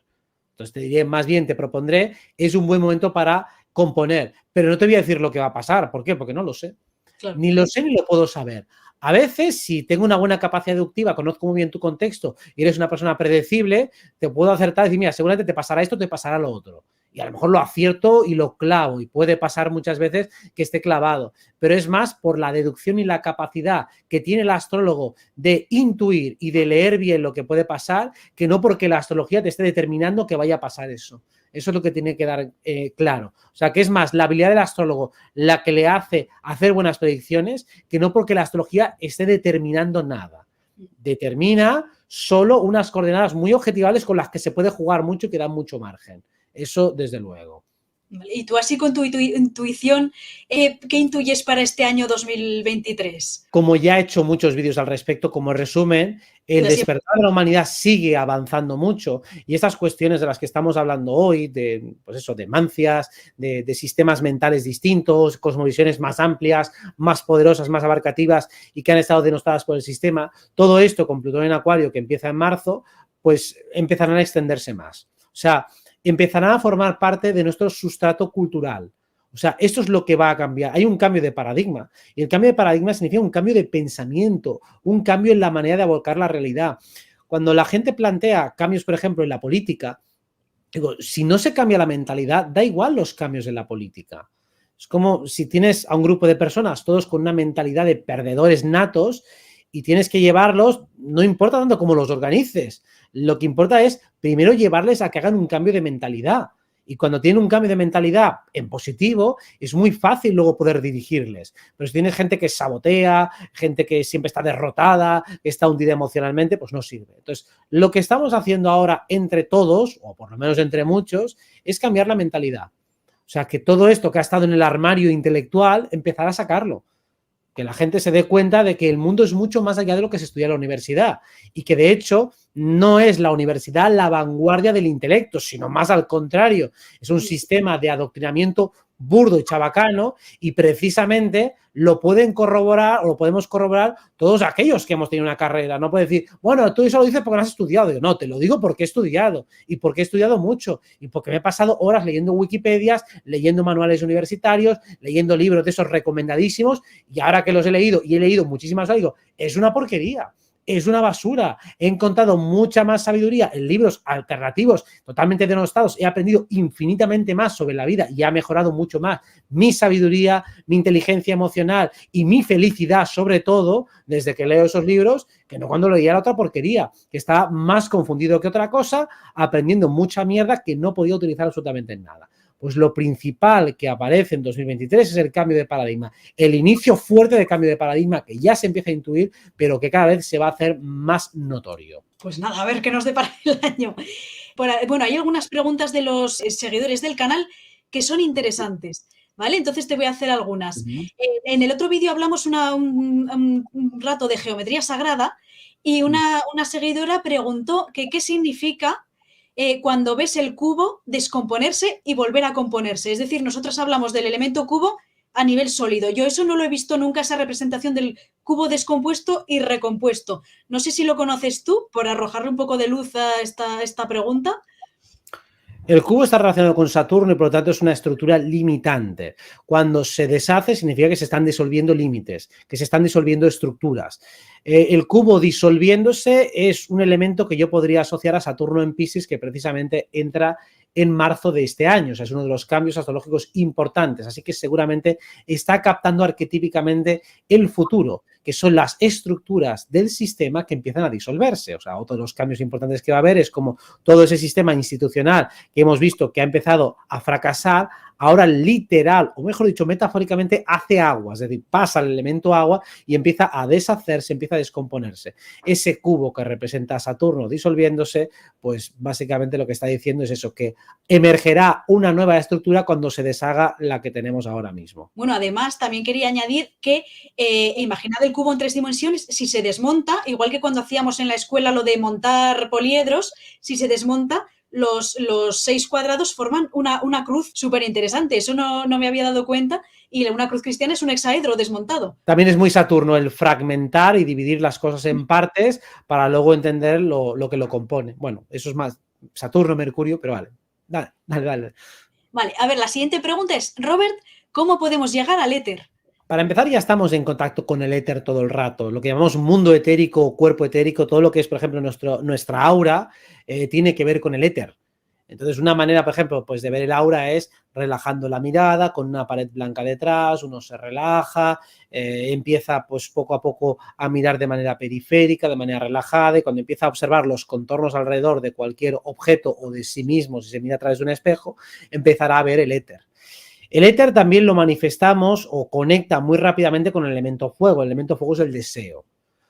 [SPEAKER 2] Entonces te diré, más bien te propondré, es un buen momento para componer, pero no te voy a decir lo que va a pasar. ¿Por qué? Porque no lo sé.
[SPEAKER 1] Claro.
[SPEAKER 2] Ni lo sé ni lo puedo saber. A veces, si tengo una buena capacidad deductiva, conozco muy bien tu contexto y eres una persona predecible, te puedo acertar y decir, mira, seguramente te pasará esto, te pasará lo otro. Y a lo mejor lo acierto y lo clavo, y puede pasar muchas veces que esté clavado, pero es más por la deducción y la capacidad que tiene el astrólogo de intuir y de leer bien lo que puede pasar, que no porque la astrología te esté determinando que vaya a pasar eso. Eso es lo que tiene que dar claro. O sea, que es más la habilidad del astrólogo la que le hace hacer buenas predicciones, que no porque la astrología esté determinando nada. Determina solo unas coordenadas muy objetivables con las que se puede jugar mucho y que dan mucho margen. Eso, desde luego.
[SPEAKER 1] Y tú así con tu intuición, ¿qué intuyes para este año 2023?
[SPEAKER 2] Como ya he hecho muchos vídeos al respecto, como resumen, el despertar de la humanidad sigue avanzando mucho y estas cuestiones de las que estamos hablando hoy, de, pues eso, de mancias, de sistemas mentales distintos, cosmovisiones más amplias, más poderosas, más abarcativas y que han estado denostadas por el sistema, todo esto con Plutón en Acuario que empieza en marzo, pues empezarán a extenderse más. O sea, empezarán a formar parte de nuestro sustrato cultural. O sea, esto es lo que va a cambiar. Hay un cambio de paradigma. Y el cambio de paradigma significa un cambio de pensamiento, un cambio en la manera de abordar la realidad. Cuando la gente plantea cambios, por ejemplo, en la política, digo, si no se cambia la mentalidad, da igual los cambios en la política. Es como si tienes a un grupo de personas, todos con una mentalidad de perdedores natos, y tienes que llevarlos, no importa tanto cómo los organices, lo que importa es primero llevarles a que hagan un cambio de mentalidad. Y cuando tienen un cambio de mentalidad en positivo, es muy fácil luego poder dirigirles. Pero si tienes gente que sabotea, gente que siempre está derrotada, que está hundida emocionalmente, pues no sirve. Entonces, lo que estamos haciendo ahora entre todos, o por lo menos entre muchos, es cambiar la mentalidad. O sea, que todo esto que ha estado en el armario intelectual, empezar a sacarlo. Que la gente se dé cuenta de que el mundo es mucho más allá de lo que se estudia en la universidad y que de hecho no es la universidad la vanguardia del intelecto, sino más al contrario, es un sistema de adoctrinamiento burdo y chabacano y precisamente lo pueden corroborar o lo podemos corroborar todos aquellos que hemos tenido una carrera. No puedes decir, bueno, tú eso lo dices porque no has estudiado. Digo, no, te lo digo porque he estudiado y porque he estudiado mucho y porque me he pasado horas leyendo Wikipedias, leyendo manuales universitarios, leyendo libros de esos recomendadísimos y ahora que los he leído y he leído muchísimas cosas, digo, es una porquería. Es una basura. He encontrado mucha más sabiduría en libros alternativos totalmente denostados. He aprendido infinitamente más sobre la vida y ha mejorado mucho más mi sabiduría, mi inteligencia emocional y mi felicidad, sobre todo, desde que leo esos libros, que no cuando leía la otra porquería, que estaba más confundido que otra cosa, aprendiendo mucha mierda que no podía utilizar absolutamente en nada. Pues lo principal que aparece en 2023 es el cambio de paradigma, el inicio fuerte de cambio de paradigma que ya se empieza a intuir, pero que cada vez se va a hacer más notorio.
[SPEAKER 1] Pues nada, a ver qué nos depara el año. Bueno, hay algunas preguntas de los seguidores del canal que son interesantes, ¿vale? Entonces te voy a hacer algunas. En el otro vídeo hablamos un rato de geometría sagrada y una seguidora preguntó que qué significa cuando ves el cubo descomponerse y volver a componerse. Es decir, nosotros hablamos del elemento cubo a nivel sólido. Yo eso no lo he visto nunca, esa representación del cubo descompuesto y recompuesto. No sé si lo conoces tú, por arrojarle un poco de luz a esta pregunta.
[SPEAKER 2] El cubo está relacionado con Saturno y por lo tanto es una estructura limitante. Cuando se deshace significa que se están disolviendo límites, que se están disolviendo estructuras. El cubo disolviéndose es un elemento que yo podría asociar a Saturno en Piscis, que precisamente entra en marzo de este año. O sea, es uno de los cambios astrológicos importantes. Así que seguramente está captando arquetípicamente el futuro, que son las estructuras del sistema que empiezan a disolverse. O sea, otro de los cambios importantes que va a haber es como todo ese sistema institucional que hemos visto que ha empezado a fracasar, ahora literal, o mejor dicho, metafóricamente, hace agua, es decir, pasa el elemento agua y empieza a deshacerse, empieza a descomponerse. Ese cubo que representa a Saturno disolviéndose, pues básicamente lo que está diciendo es eso, que emergerá una nueva estructura cuando se deshaga la que tenemos ahora mismo.
[SPEAKER 1] Bueno, además, también quería añadir que imaginad el cubo en 3 dimensiones, si se desmonta, igual que cuando hacíamos en la escuela lo de montar poliedros, si se desmonta, los 6 cuadrados forman una cruz súper interesante. Eso no me había dado cuenta. Y una cruz cristiana es un hexaedro desmontado.
[SPEAKER 2] También es muy Saturno el fragmentar y dividir las cosas en partes para luego entender lo que lo compone. Bueno, eso es más Saturno, Mercurio, pero vale. Dale.
[SPEAKER 1] Vale, a ver, la siguiente pregunta es, Robert, ¿cómo podemos llegar al éter?
[SPEAKER 2] Para empezar, ya estamos en contacto con el éter todo el rato, lo que llamamos mundo etérico o cuerpo etérico, todo lo que es, por ejemplo, nuestra aura, tiene que ver con el éter. Entonces, una manera, por ejemplo, pues de ver el aura es relajando la mirada, con una pared blanca detrás, uno se relaja, empieza pues poco a poco a mirar de manera periférica, de manera relajada, y cuando empieza a observar los contornos alrededor de cualquier objeto o de sí mismo, si se mira a través de un espejo, empezará a ver el éter. El éter también lo manifestamos o conecta muy rápidamente con el elemento fuego. El elemento fuego es el deseo.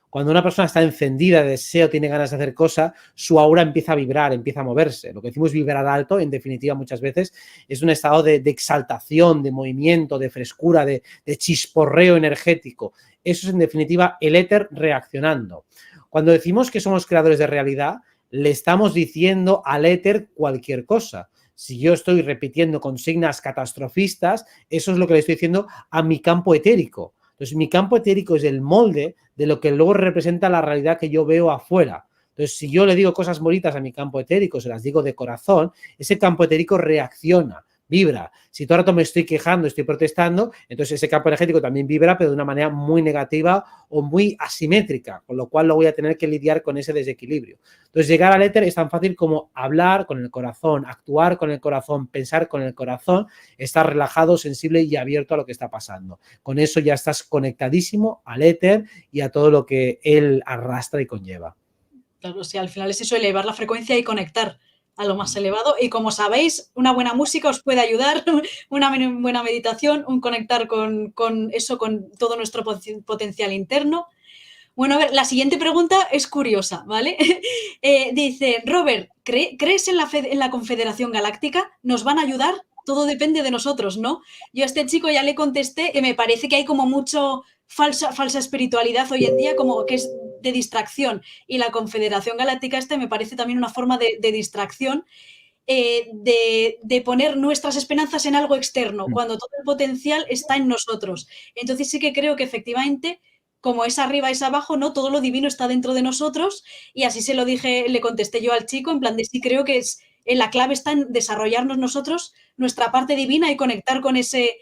[SPEAKER 2] Cuando una persona está encendida de deseo, tiene ganas de hacer cosas, su aura empieza a vibrar, empieza a moverse. Lo que decimos vibrar alto, en definitiva, muchas veces es un estado de exaltación, de movimiento, de frescura, de chisporreo energético. Eso es, en definitiva, el éter reaccionando. Cuando decimos que somos creadores de realidad, le estamos diciendo al éter cualquier cosa. Si yo estoy repitiendo consignas catastrofistas, eso es lo que le estoy diciendo a mi campo etérico. Entonces, mi campo etérico es el molde de lo que luego representa la realidad que yo veo afuera. Entonces, si yo le digo cosas bonitas a mi campo etérico, se las digo de corazón, ese campo etérico reacciona, vibra. Si todo el rato me estoy quejando, estoy protestando, entonces ese campo energético también vibra, pero de una manera muy negativa o muy asimétrica, con lo cual lo voy a tener que lidiar con ese desequilibrio. Entonces, llegar al éter es tan fácil como hablar con el corazón, actuar con el corazón, pensar con el corazón, estar relajado, sensible y abierto a lo que está pasando. Con eso ya estás conectadísimo al éter y a todo lo que él arrastra y conlleva.
[SPEAKER 1] Claro, sí, al final es eso, elevar la frecuencia y conectar a lo más elevado. Y como sabéis, una buena música os puede ayudar, una buena meditación, un conectar con eso, con todo nuestro potencial interno. Bueno, a ver, la siguiente pregunta es curiosa, ¿vale? Dice, Robert, ¿crees en la Confederación Galáctica? ¿Nos van a ayudar? Todo depende de nosotros, ¿no? Yo a este chico ya le contesté que me parece que hay como mucho falsa espiritualidad hoy en día, como que es de distracción. Y la Confederación Galáctica me parece también una forma de distracción, de poner nuestras esperanzas en algo externo, cuando todo el potencial está en nosotros. Entonces sí que creo que efectivamente, como es arriba es abajo, ¿no? Todo lo divino está dentro de nosotros, y así se lo dije, le contesté yo al chico, en plan de sí creo que la clave está en desarrollarnos nosotros, nuestra parte divina, y conectar con ese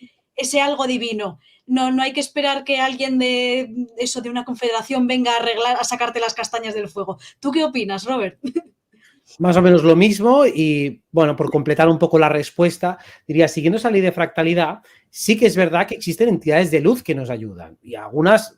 [SPEAKER 1] algo divino. No hay que esperar que alguien de una confederación venga a sacarte las castañas del fuego. ¿Tú qué opinas, Robert?
[SPEAKER 2] Más o menos lo mismo y, bueno, por completar un poco la respuesta, diría, siguiendo esa ley de fractalidad, sí que es verdad que existen entidades de luz que nos ayudan y algunas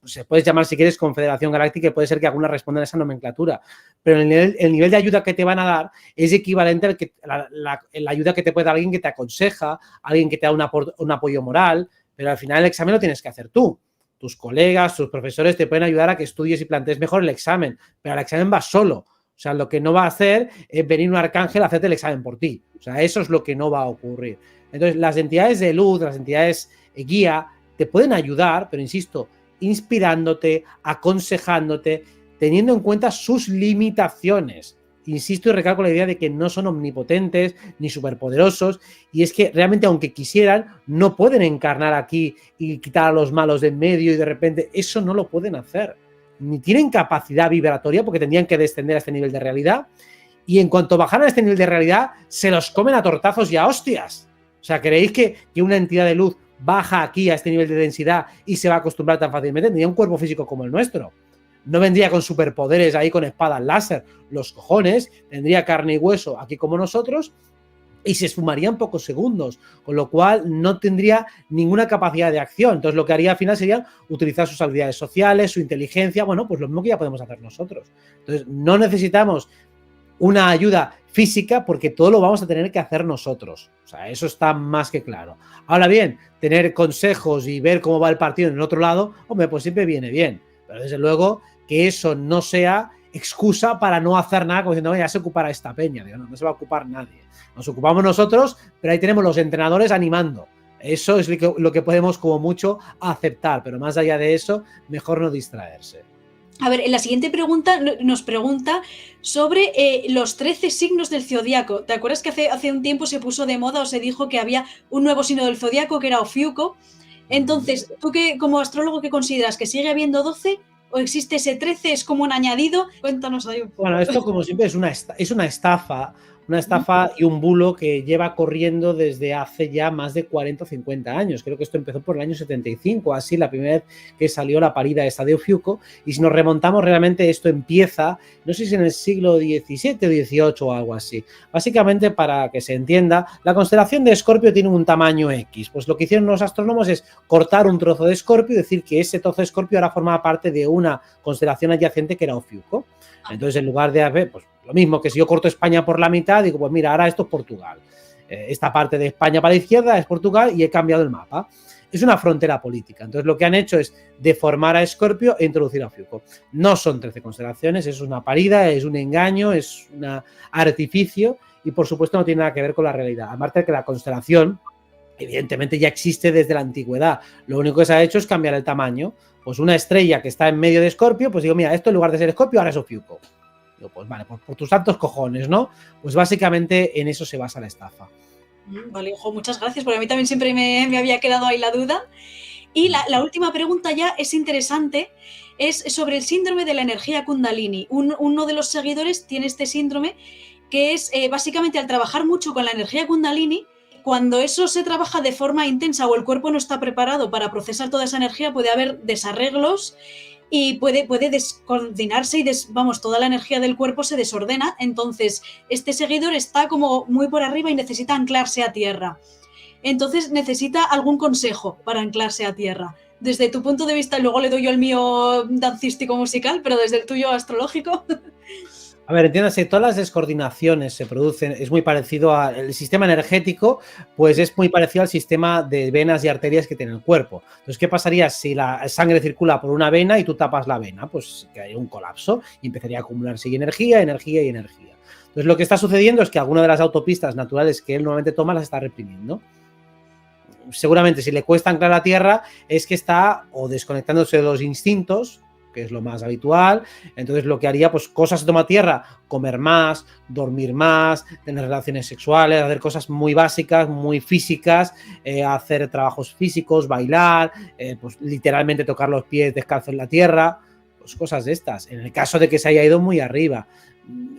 [SPEAKER 2] se puede llamar, si quieres, Confederación Galáctica, y puede ser que algunas respondan a esa nomenclatura, pero el nivel de ayuda que te van a dar es equivalente a la ayuda que te puede dar alguien que te aconseja, alguien que te da un apoyo moral, pero al final el examen lo tienes que hacer tú. Tus colegas, tus profesores te pueden ayudar a que estudies y plantees mejor el examen, pero el examen vas solo. O sea, lo que no va a hacer es venir un arcángel a hacerte el examen por ti. O sea, eso es lo que no va a ocurrir. Entonces, las entidades de luz, las entidades guía, te pueden ayudar, pero insisto, inspirándote, aconsejándote, teniendo en cuenta sus limitaciones. Insisto y recalco la idea de que no son omnipotentes ni superpoderosos, y es que realmente, aunque quisieran, no pueden encarnar aquí y quitar a los malos de en medio y de repente eso no lo pueden hacer. Ni tienen capacidad vibratoria porque tendrían que descender a este nivel de realidad, y en cuanto bajaran a este nivel de realidad se los comen a tortazos y a hostias. O sea, ¿creéis que una entidad de luz baja aquí a este nivel de densidad y se va a acostumbrar tan fácilmente? Tendría un cuerpo físico como el nuestro. No vendría con superpoderes ahí con espadas láser, los cojones, tendría carne y hueso aquí como nosotros y se esfumaría en pocos segundos, con lo cual no tendría ninguna capacidad de acción. Entonces, lo que haría al final sería utilizar sus habilidades sociales, su inteligencia, bueno, pues lo mismo que ya podemos hacer nosotros. Entonces, no necesitamos una ayuda física porque todo lo vamos a tener que hacer nosotros. O sea, eso está más que claro. Ahora bien, tener consejos y ver cómo va el partido en el otro lado, hombre, pues siempre viene bien. Pero desde luego que eso no sea excusa para no hacer nada, como diciendo, ya se ocupará esta peña. Digo, no se va a ocupar nadie. Nos ocupamos nosotros, pero ahí tenemos los entrenadores animando. Eso es lo que podemos como mucho aceptar, pero más allá de eso, mejor no distraerse.
[SPEAKER 1] A ver, en la siguiente pregunta nos pregunta sobre los 13 signos del zodiaco. ¿Te acuerdas que hace un tiempo se puso de moda o se dijo que había un nuevo signo del zodiaco que era Ofiuco? Entonces, ¿tú como astrólogo qué consideras? ¿Que sigue habiendo 12 o existe ese 13? ¿Es como un añadido? Cuéntanos ahí un poco.
[SPEAKER 2] Bueno, esto como siempre es una estafa, una estafa y un bulo que lleva corriendo desde hace ya más de 40 o 50 años. Creo que esto empezó por el año 75, así, la primera vez que salió la parida esta de Ofiuco. Y si nos remontamos, realmente esto empieza, no sé si en el siglo XVII o XVIII o algo así. Básicamente, para que se entienda, la constelación de Escorpio tiene un tamaño X. Pues lo que hicieron los astrónomos es cortar un trozo de Escorpio y decir que ese trozo de Escorpio ahora formaba parte de una constelación adyacente que era Ofiuco. Entonces, en lugar de haber, pues lo mismo que si yo corto España por la mitad, digo, pues mira, ahora esto es Portugal. Esta parte de España para la izquierda es Portugal y he cambiado el mapa. Es una frontera política. Entonces, lo que han hecho es deformar a Escorpio e introducir a Ofiuco. No son 13 constelaciones, es una parida, es un engaño, es un artificio y, por supuesto, no tiene nada que ver con la realidad. Aparte de que la constelación, evidentemente, ya existe desde la antigüedad. Lo único que se ha hecho es cambiar el tamaño. Pues una estrella que está en medio de Escorpio, pues digo, mira, esto en lugar de ser Escorpio, ahora es Ofiuco. Digo, pues vale, por tus santos cojones, ¿no? Pues básicamente en eso se basa la estafa.
[SPEAKER 1] Vale, ojo, muchas gracias, porque a mí también siempre me había quedado ahí la duda. Y la última pregunta ya es interesante, es sobre el síndrome de la energía Kundalini. Uno de los seguidores tiene este síndrome que es básicamente al trabajar mucho con la energía Kundalini, cuando eso se trabaja de forma intensa o el cuerpo no está preparado para procesar toda esa energía, puede haber desarreglos y puede descoordinarse y toda la energía del cuerpo se desordena. Entonces, este seguidor está como muy por arriba y necesita anclarse a tierra. Entonces, necesita algún consejo para anclarse a tierra. Desde tu punto de vista, luego le doy yo el mío dancístico musical, pero desde el tuyo astrológico.
[SPEAKER 2] A ver, entiéndase, todas las descoordinaciones se producen, es muy parecido al sistema energético, pues es muy parecido al sistema de venas y arterias que tiene el cuerpo. Entonces, ¿qué pasaría si la sangre circula por una vena y tú tapas la vena? Pues que hay un colapso y empezaría a acumularse energía. Entonces, lo que está sucediendo es que alguna de las autopistas naturales que él normalmente toma las está reprimiendo. Seguramente, si le cuesta anclar la tierra, es que está o desconectándose de los instintos, que es lo más habitual. Entonces lo que haría, pues cosas de toma tierra, comer más, dormir más, tener relaciones sexuales, hacer cosas muy básicas, muy físicas, hacer trabajos físicos, bailar, pues literalmente tocar los pies descalzo en la tierra, pues cosas de estas, en el caso de que se haya ido muy arriba.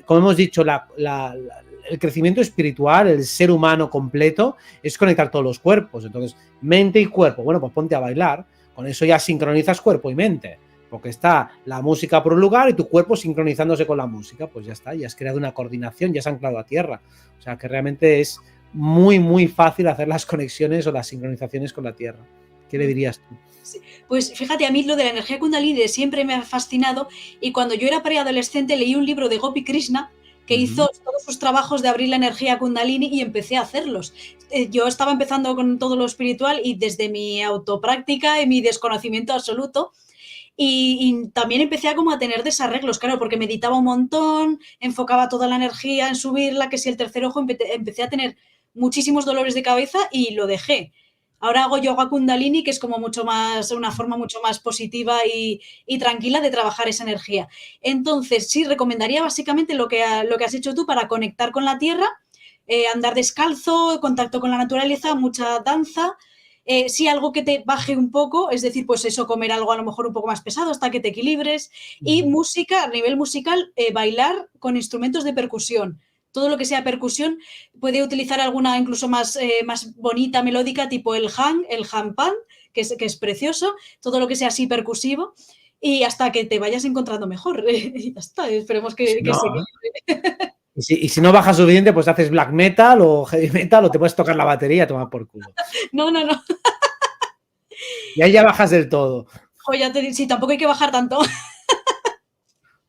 [SPEAKER 2] Como hemos dicho, el crecimiento espiritual, el ser humano completo, es conectar todos los cuerpos. Entonces, mente y cuerpo, bueno, pues ponte a bailar, con eso ya sincronizas cuerpo y mente. Porque está la música por un lugar y tu cuerpo sincronizándose con la música, pues ya está, ya has creado una coordinación, ya has anclado a tierra. O sea que realmente es muy, muy fácil hacer las conexiones o las sincronizaciones con la tierra. ¿Qué le dirías tú?
[SPEAKER 1] Sí. Pues fíjate, a mí lo de la energía Kundalini siempre me ha fascinado y cuando yo era preadolescente leí un libro de Gopi Krishna que hizo todos sus trabajos de abrir la energía Kundalini y empecé a hacerlos. Yo estaba empezando con todo lo espiritual y desde mi autopráctica y mi desconocimiento absoluto. Y también empecé a como a tener desarreglos, claro, porque meditaba un montón, enfocaba toda la energía en subirla, que si el tercer ojo, empecé a tener muchísimos dolores de cabeza y lo dejé. Ahora hago yoga Kundalini, que es como mucho más, una forma mucho más positiva y tranquila de trabajar esa energía. Entonces, sí, recomendaría básicamente lo que has hecho tú para conectar con la tierra, andar descalzo, contacto con la naturaleza, mucha danza. Sí, algo que te baje un poco, es decir, pues eso, comer algo a lo mejor un poco más pesado hasta que te equilibres. Y música, a nivel musical, bailar con instrumentos de percusión. Todo lo que sea percusión, puede utilizar alguna incluso más bonita, melódica, tipo el handpan, que es precioso. Todo lo que sea así percusivo. Y hasta que te vayas encontrando mejor. Y ya está, esperemos que se equilibre.
[SPEAKER 2] Y si no bajas suficiente, pues haces black metal o heavy metal o te puedes tocar la batería y tomar por culo.
[SPEAKER 1] No.
[SPEAKER 2] Y ahí ya bajas del todo.
[SPEAKER 1] Joder, sí, tampoco hay que bajar tanto.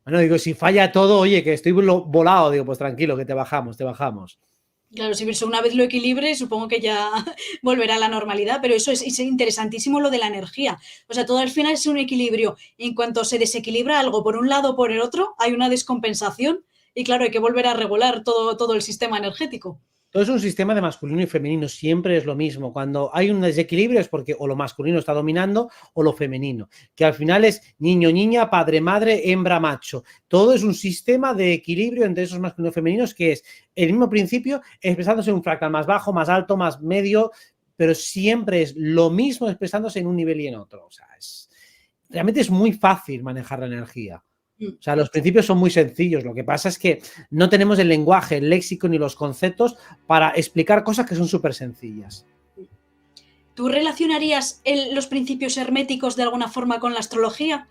[SPEAKER 2] Bueno, digo, si falla todo, oye, que estoy volado, digo, pues tranquilo, que te bajamos.
[SPEAKER 1] Claro, si una vez lo equilibre, supongo que ya volverá a la normalidad, pero eso es interesantísimo lo de la energía. O sea, todo al final es un equilibrio. En cuanto se desequilibra algo por un lado o por el otro, hay una descompensación y claro, hay que volver a regular todo el sistema energético.
[SPEAKER 2] Todo es un sistema de masculino y femenino, siempre es lo mismo. Cuando hay un desequilibrio es porque o lo masculino está dominando o lo femenino, que al final es niño, niña, padre, madre, hembra, macho. Todo es un sistema de equilibrio entre esos masculinos y femeninos que es el mismo principio expresándose en un fractal más bajo, más alto, más medio, pero siempre es lo mismo expresándose en un nivel y en otro. O sea, realmente es muy fácil manejar la energía. O sea, los principios son muy sencillos. Lo que pasa es que no tenemos el lenguaje, el léxico ni los conceptos para explicar cosas que son súper sencillas.
[SPEAKER 1] ¿Tú relacionarías los principios herméticos de alguna forma con la astrología?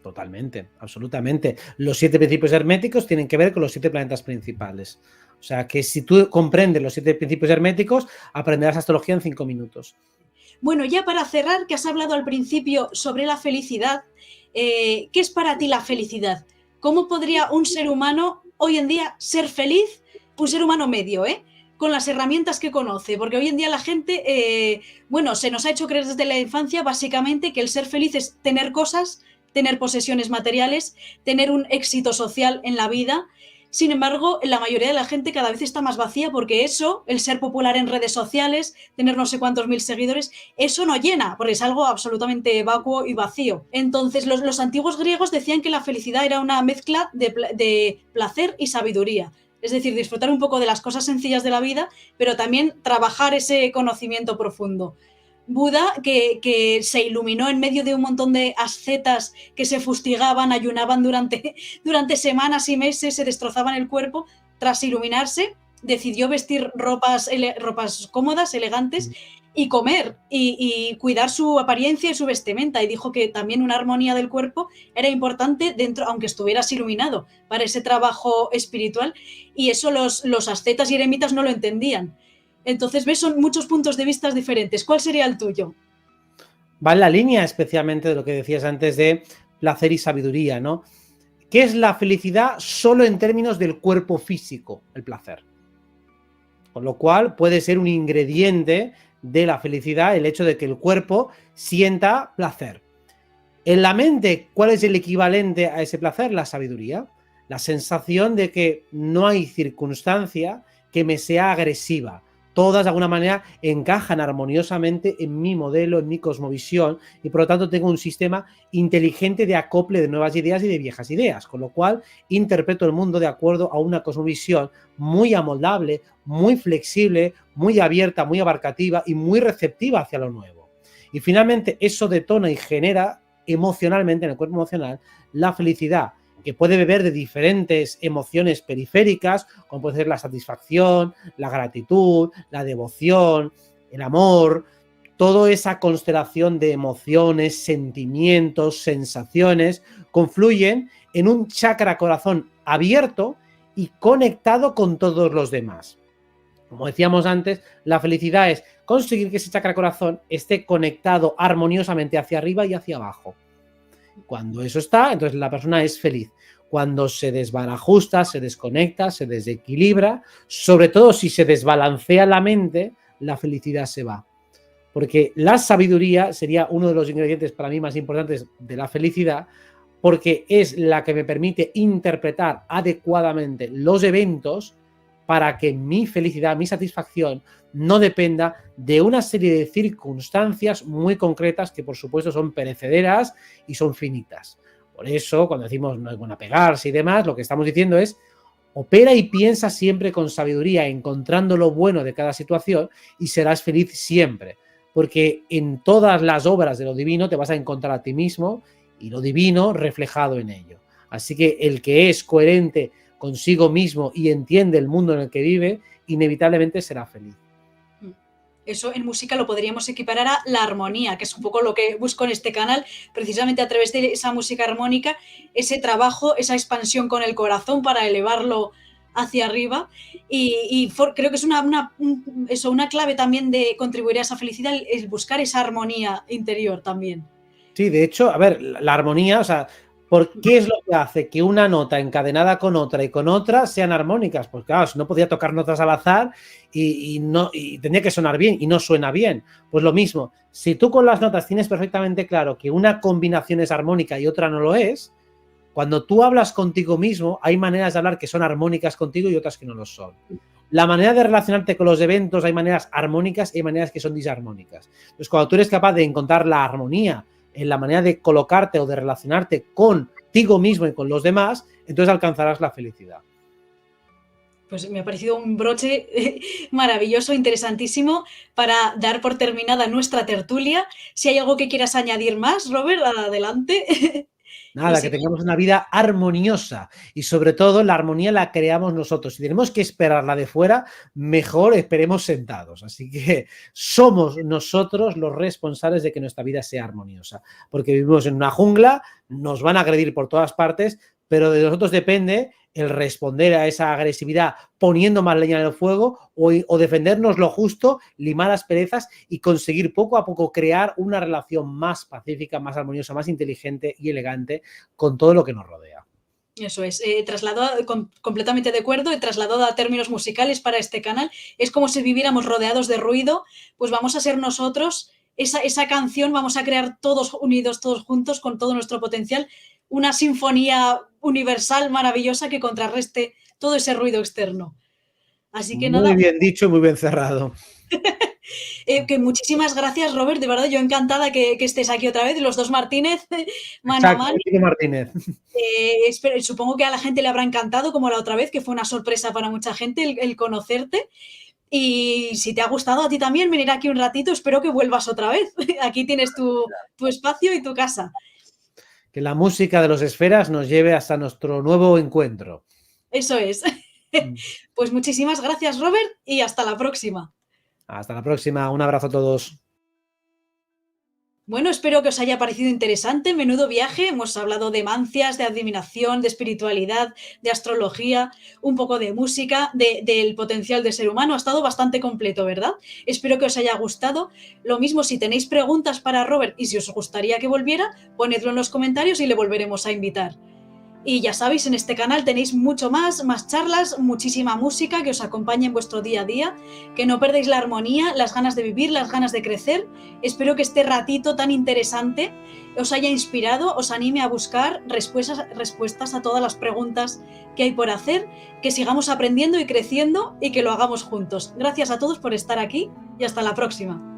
[SPEAKER 2] Totalmente, absolutamente. Los 7 principios herméticos tienen que ver con los 7 planetas principales. O sea, que si tú comprendes los 7 principios herméticos, aprenderás astrología en 5 minutos.
[SPEAKER 1] Bueno, ya para cerrar, que has hablado al principio sobre la felicidad, ¿qué es para ti la felicidad? ¿Cómo podría un ser humano hoy en día ser feliz? Un ser humano medio, con las herramientas que conoce, porque hoy en día la gente, bueno, se nos ha hecho creer desde la infancia básicamente que el ser feliz es tener cosas, tener posesiones materiales, tener un éxito social en la vida. Sin embargo, la mayoría de la gente cada vez está más vacía porque eso, el ser popular en redes sociales, tener no sé cuántos mil seguidores, eso no llena, porque es algo absolutamente vacuo y vacío. Entonces, los antiguos griegos decían que la felicidad era una mezcla de placer y sabiduría. Es decir, disfrutar un poco de las cosas sencillas de la vida, pero también trabajar ese conocimiento profundo. Buda, que se iluminó en medio de un montón de ascetas que se fustigaban, ayunaban durante semanas y meses, se destrozaban el cuerpo, tras iluminarse, decidió vestir ropas cómodas, elegantes, y comer, y cuidar su apariencia y su vestimenta, y dijo que también una armonía del cuerpo era importante dentro, aunque estuvieras iluminado, para ese trabajo espiritual, y eso los ascetas y eremitas no lo entendían. Entonces, ves, son muchos puntos de vista diferentes. ¿Cuál sería el tuyo?
[SPEAKER 2] Va en la línea especialmente de lo que decías antes de placer y sabiduría, ¿no? ¿Qué es la felicidad solo en términos del cuerpo físico? El placer. Con lo cual puede ser un ingrediente de la felicidad el hecho de que el cuerpo sienta placer. En la mente, ¿cuál es el equivalente a ese placer? La sabiduría. La sensación de que no hay circunstancia que me sea agresiva. Todas de alguna manera encajan armoniosamente en mi modelo, en mi cosmovisión, y por lo tanto tengo un sistema inteligente de acople de nuevas ideas y de viejas ideas, con lo cual interpreto el mundo de acuerdo a una cosmovisión muy amoldable, muy flexible, muy abierta, muy abarcativa y muy receptiva hacia lo nuevo. Y finalmente eso detona y genera emocionalmente, en el cuerpo emocional, la felicidad, que puede beber de diferentes emociones periféricas, como puede ser la satisfacción, la gratitud, la devoción, el amor, toda esa constelación de emociones, sentimientos, sensaciones, confluyen en un chakra corazón abierto y conectado con todos los demás. Como decíamos antes, la felicidad es conseguir que ese chakra corazón esté conectado armoniosamente hacia arriba y hacia abajo. Cuando eso está, entonces la persona es feliz. Cuando se desbarajusta, se desconecta, se desequilibra, sobre todo si se desbalancea la mente, la felicidad se va. Porque la sabiduría sería uno de los ingredientes para mí más importantes de la felicidad, porque es la que me permite interpretar adecuadamente los eventos para que mi felicidad, mi satisfacción, no dependa de una serie de circunstancias muy concretas que por supuesto son perecederas y son finitas. Por eso, cuando decimos no es bueno apegarse y demás, lo que estamos diciendo es opera y piensa siempre con sabiduría, encontrando lo bueno de cada situación y serás feliz siempre. Porque en todas las obras de lo divino te vas a encontrar a ti mismo y lo divino reflejado en ello. Así que el que es coherente consigo mismo y entiende el mundo en el que vive, inevitablemente será feliz.
[SPEAKER 1] Eso en música lo podríamos equiparar a la armonía, que es un poco lo que busco en este canal, precisamente a través de esa música armónica, ese trabajo, esa expansión con el corazón para elevarlo hacia arriba. Creo que es una clave también de contribuir a esa felicidad, el buscar esa armonía interior también.
[SPEAKER 2] Sí, de hecho, a ver, la armonía, o sea, ¿por qué es lo que hace que una nota encadenada con otra y con otra sean armónicas? Pues claro, si no podía tocar notas al azar y tendría que sonar bien y no suena bien. Pues lo mismo, si tú con las notas tienes perfectamente claro que una combinación es armónica y otra no lo es, cuando tú hablas contigo mismo, hay maneras de hablar que son armónicas contigo y otras que no lo son. La manera de relacionarte con los eventos, hay maneras armónicas y hay maneras que son disarmónicas. Entonces, cuando tú eres capaz de encontrar la armonía en la manera de colocarte o de relacionarte contigo mismo y con los demás, entonces alcanzarás la felicidad.
[SPEAKER 1] Pues me ha parecido un broche maravilloso, interesantísimo, para dar por terminada nuestra tertulia. Si hay algo que quieras añadir más, Robert, adelante. Y
[SPEAKER 2] Nada, que
[SPEAKER 1] sí,
[SPEAKER 2] tengamos una vida armoniosa y sobre todo la armonía la creamos nosotros. Si tenemos que esperarla de fuera, mejor esperemos sentados. Así que somos nosotros los responsables de que nuestra vida sea armoniosa, porque vivimos en una jungla, nos van a agredir por todas partes, pero de nosotros depende el responder a esa agresividad poniendo más leña en el fuego o defendernos lo justo, limar las perezas y conseguir poco a poco crear una relación más pacífica, más armoniosa, más inteligente y elegante con todo lo que nos rodea.
[SPEAKER 1] eso es, completamente de acuerdo, he trasladado a términos musicales para este canal. Es como si viviéramos rodeados de ruido, pues vamos a ser nosotros, esa canción, vamos a crear todos unidos, todos juntos, con todo nuestro potencial, una sinfonía universal maravillosa que contrarreste todo ese ruido externo. Así que
[SPEAKER 2] Muy
[SPEAKER 1] nada,
[SPEAKER 2] bien dicho, muy bien cerrado.
[SPEAKER 1] que muchísimas gracias, Robert, de verdad, yo encantada que estés aquí otra vez, los dos Martínez, mano a
[SPEAKER 2] Exacto,
[SPEAKER 1] mano.
[SPEAKER 2] Martínez.
[SPEAKER 1] Supongo que a la gente le habrá encantado, como la otra vez, que fue una sorpresa para mucha gente el conocerte. Y si te ha gustado a ti también venir aquí un ratito, espero que vuelvas otra vez. Aquí tienes tu espacio y tu casa.
[SPEAKER 2] Que la música de los esferas nos lleve hasta nuestro nuevo encuentro.
[SPEAKER 1] Eso es. Pues muchísimas gracias, Robert, y hasta la próxima.
[SPEAKER 2] Hasta la próxima, un abrazo a todos.
[SPEAKER 1] Bueno, espero que os haya parecido interesante. Menudo viaje. Hemos hablado de mancias, de adivinación, de espiritualidad, de astrología, un poco de música, del potencial del ser humano. Ha estado bastante completo, ¿verdad? Espero que os haya gustado. Lo mismo, si tenéis preguntas para Robert y si os gustaría que volviera, ponedlo en los comentarios y le volveremos a invitar. Y ya sabéis, en este canal tenéis mucho más charlas, muchísima música que os acompañe en vuestro día a día, que no perdéis la armonía, las ganas de vivir, las ganas de crecer. Espero que este ratito tan interesante os haya inspirado, os anime a buscar respuestas a todas las preguntas que hay por hacer, que sigamos aprendiendo y creciendo y que lo hagamos juntos. Gracias a todos por estar aquí y hasta la próxima.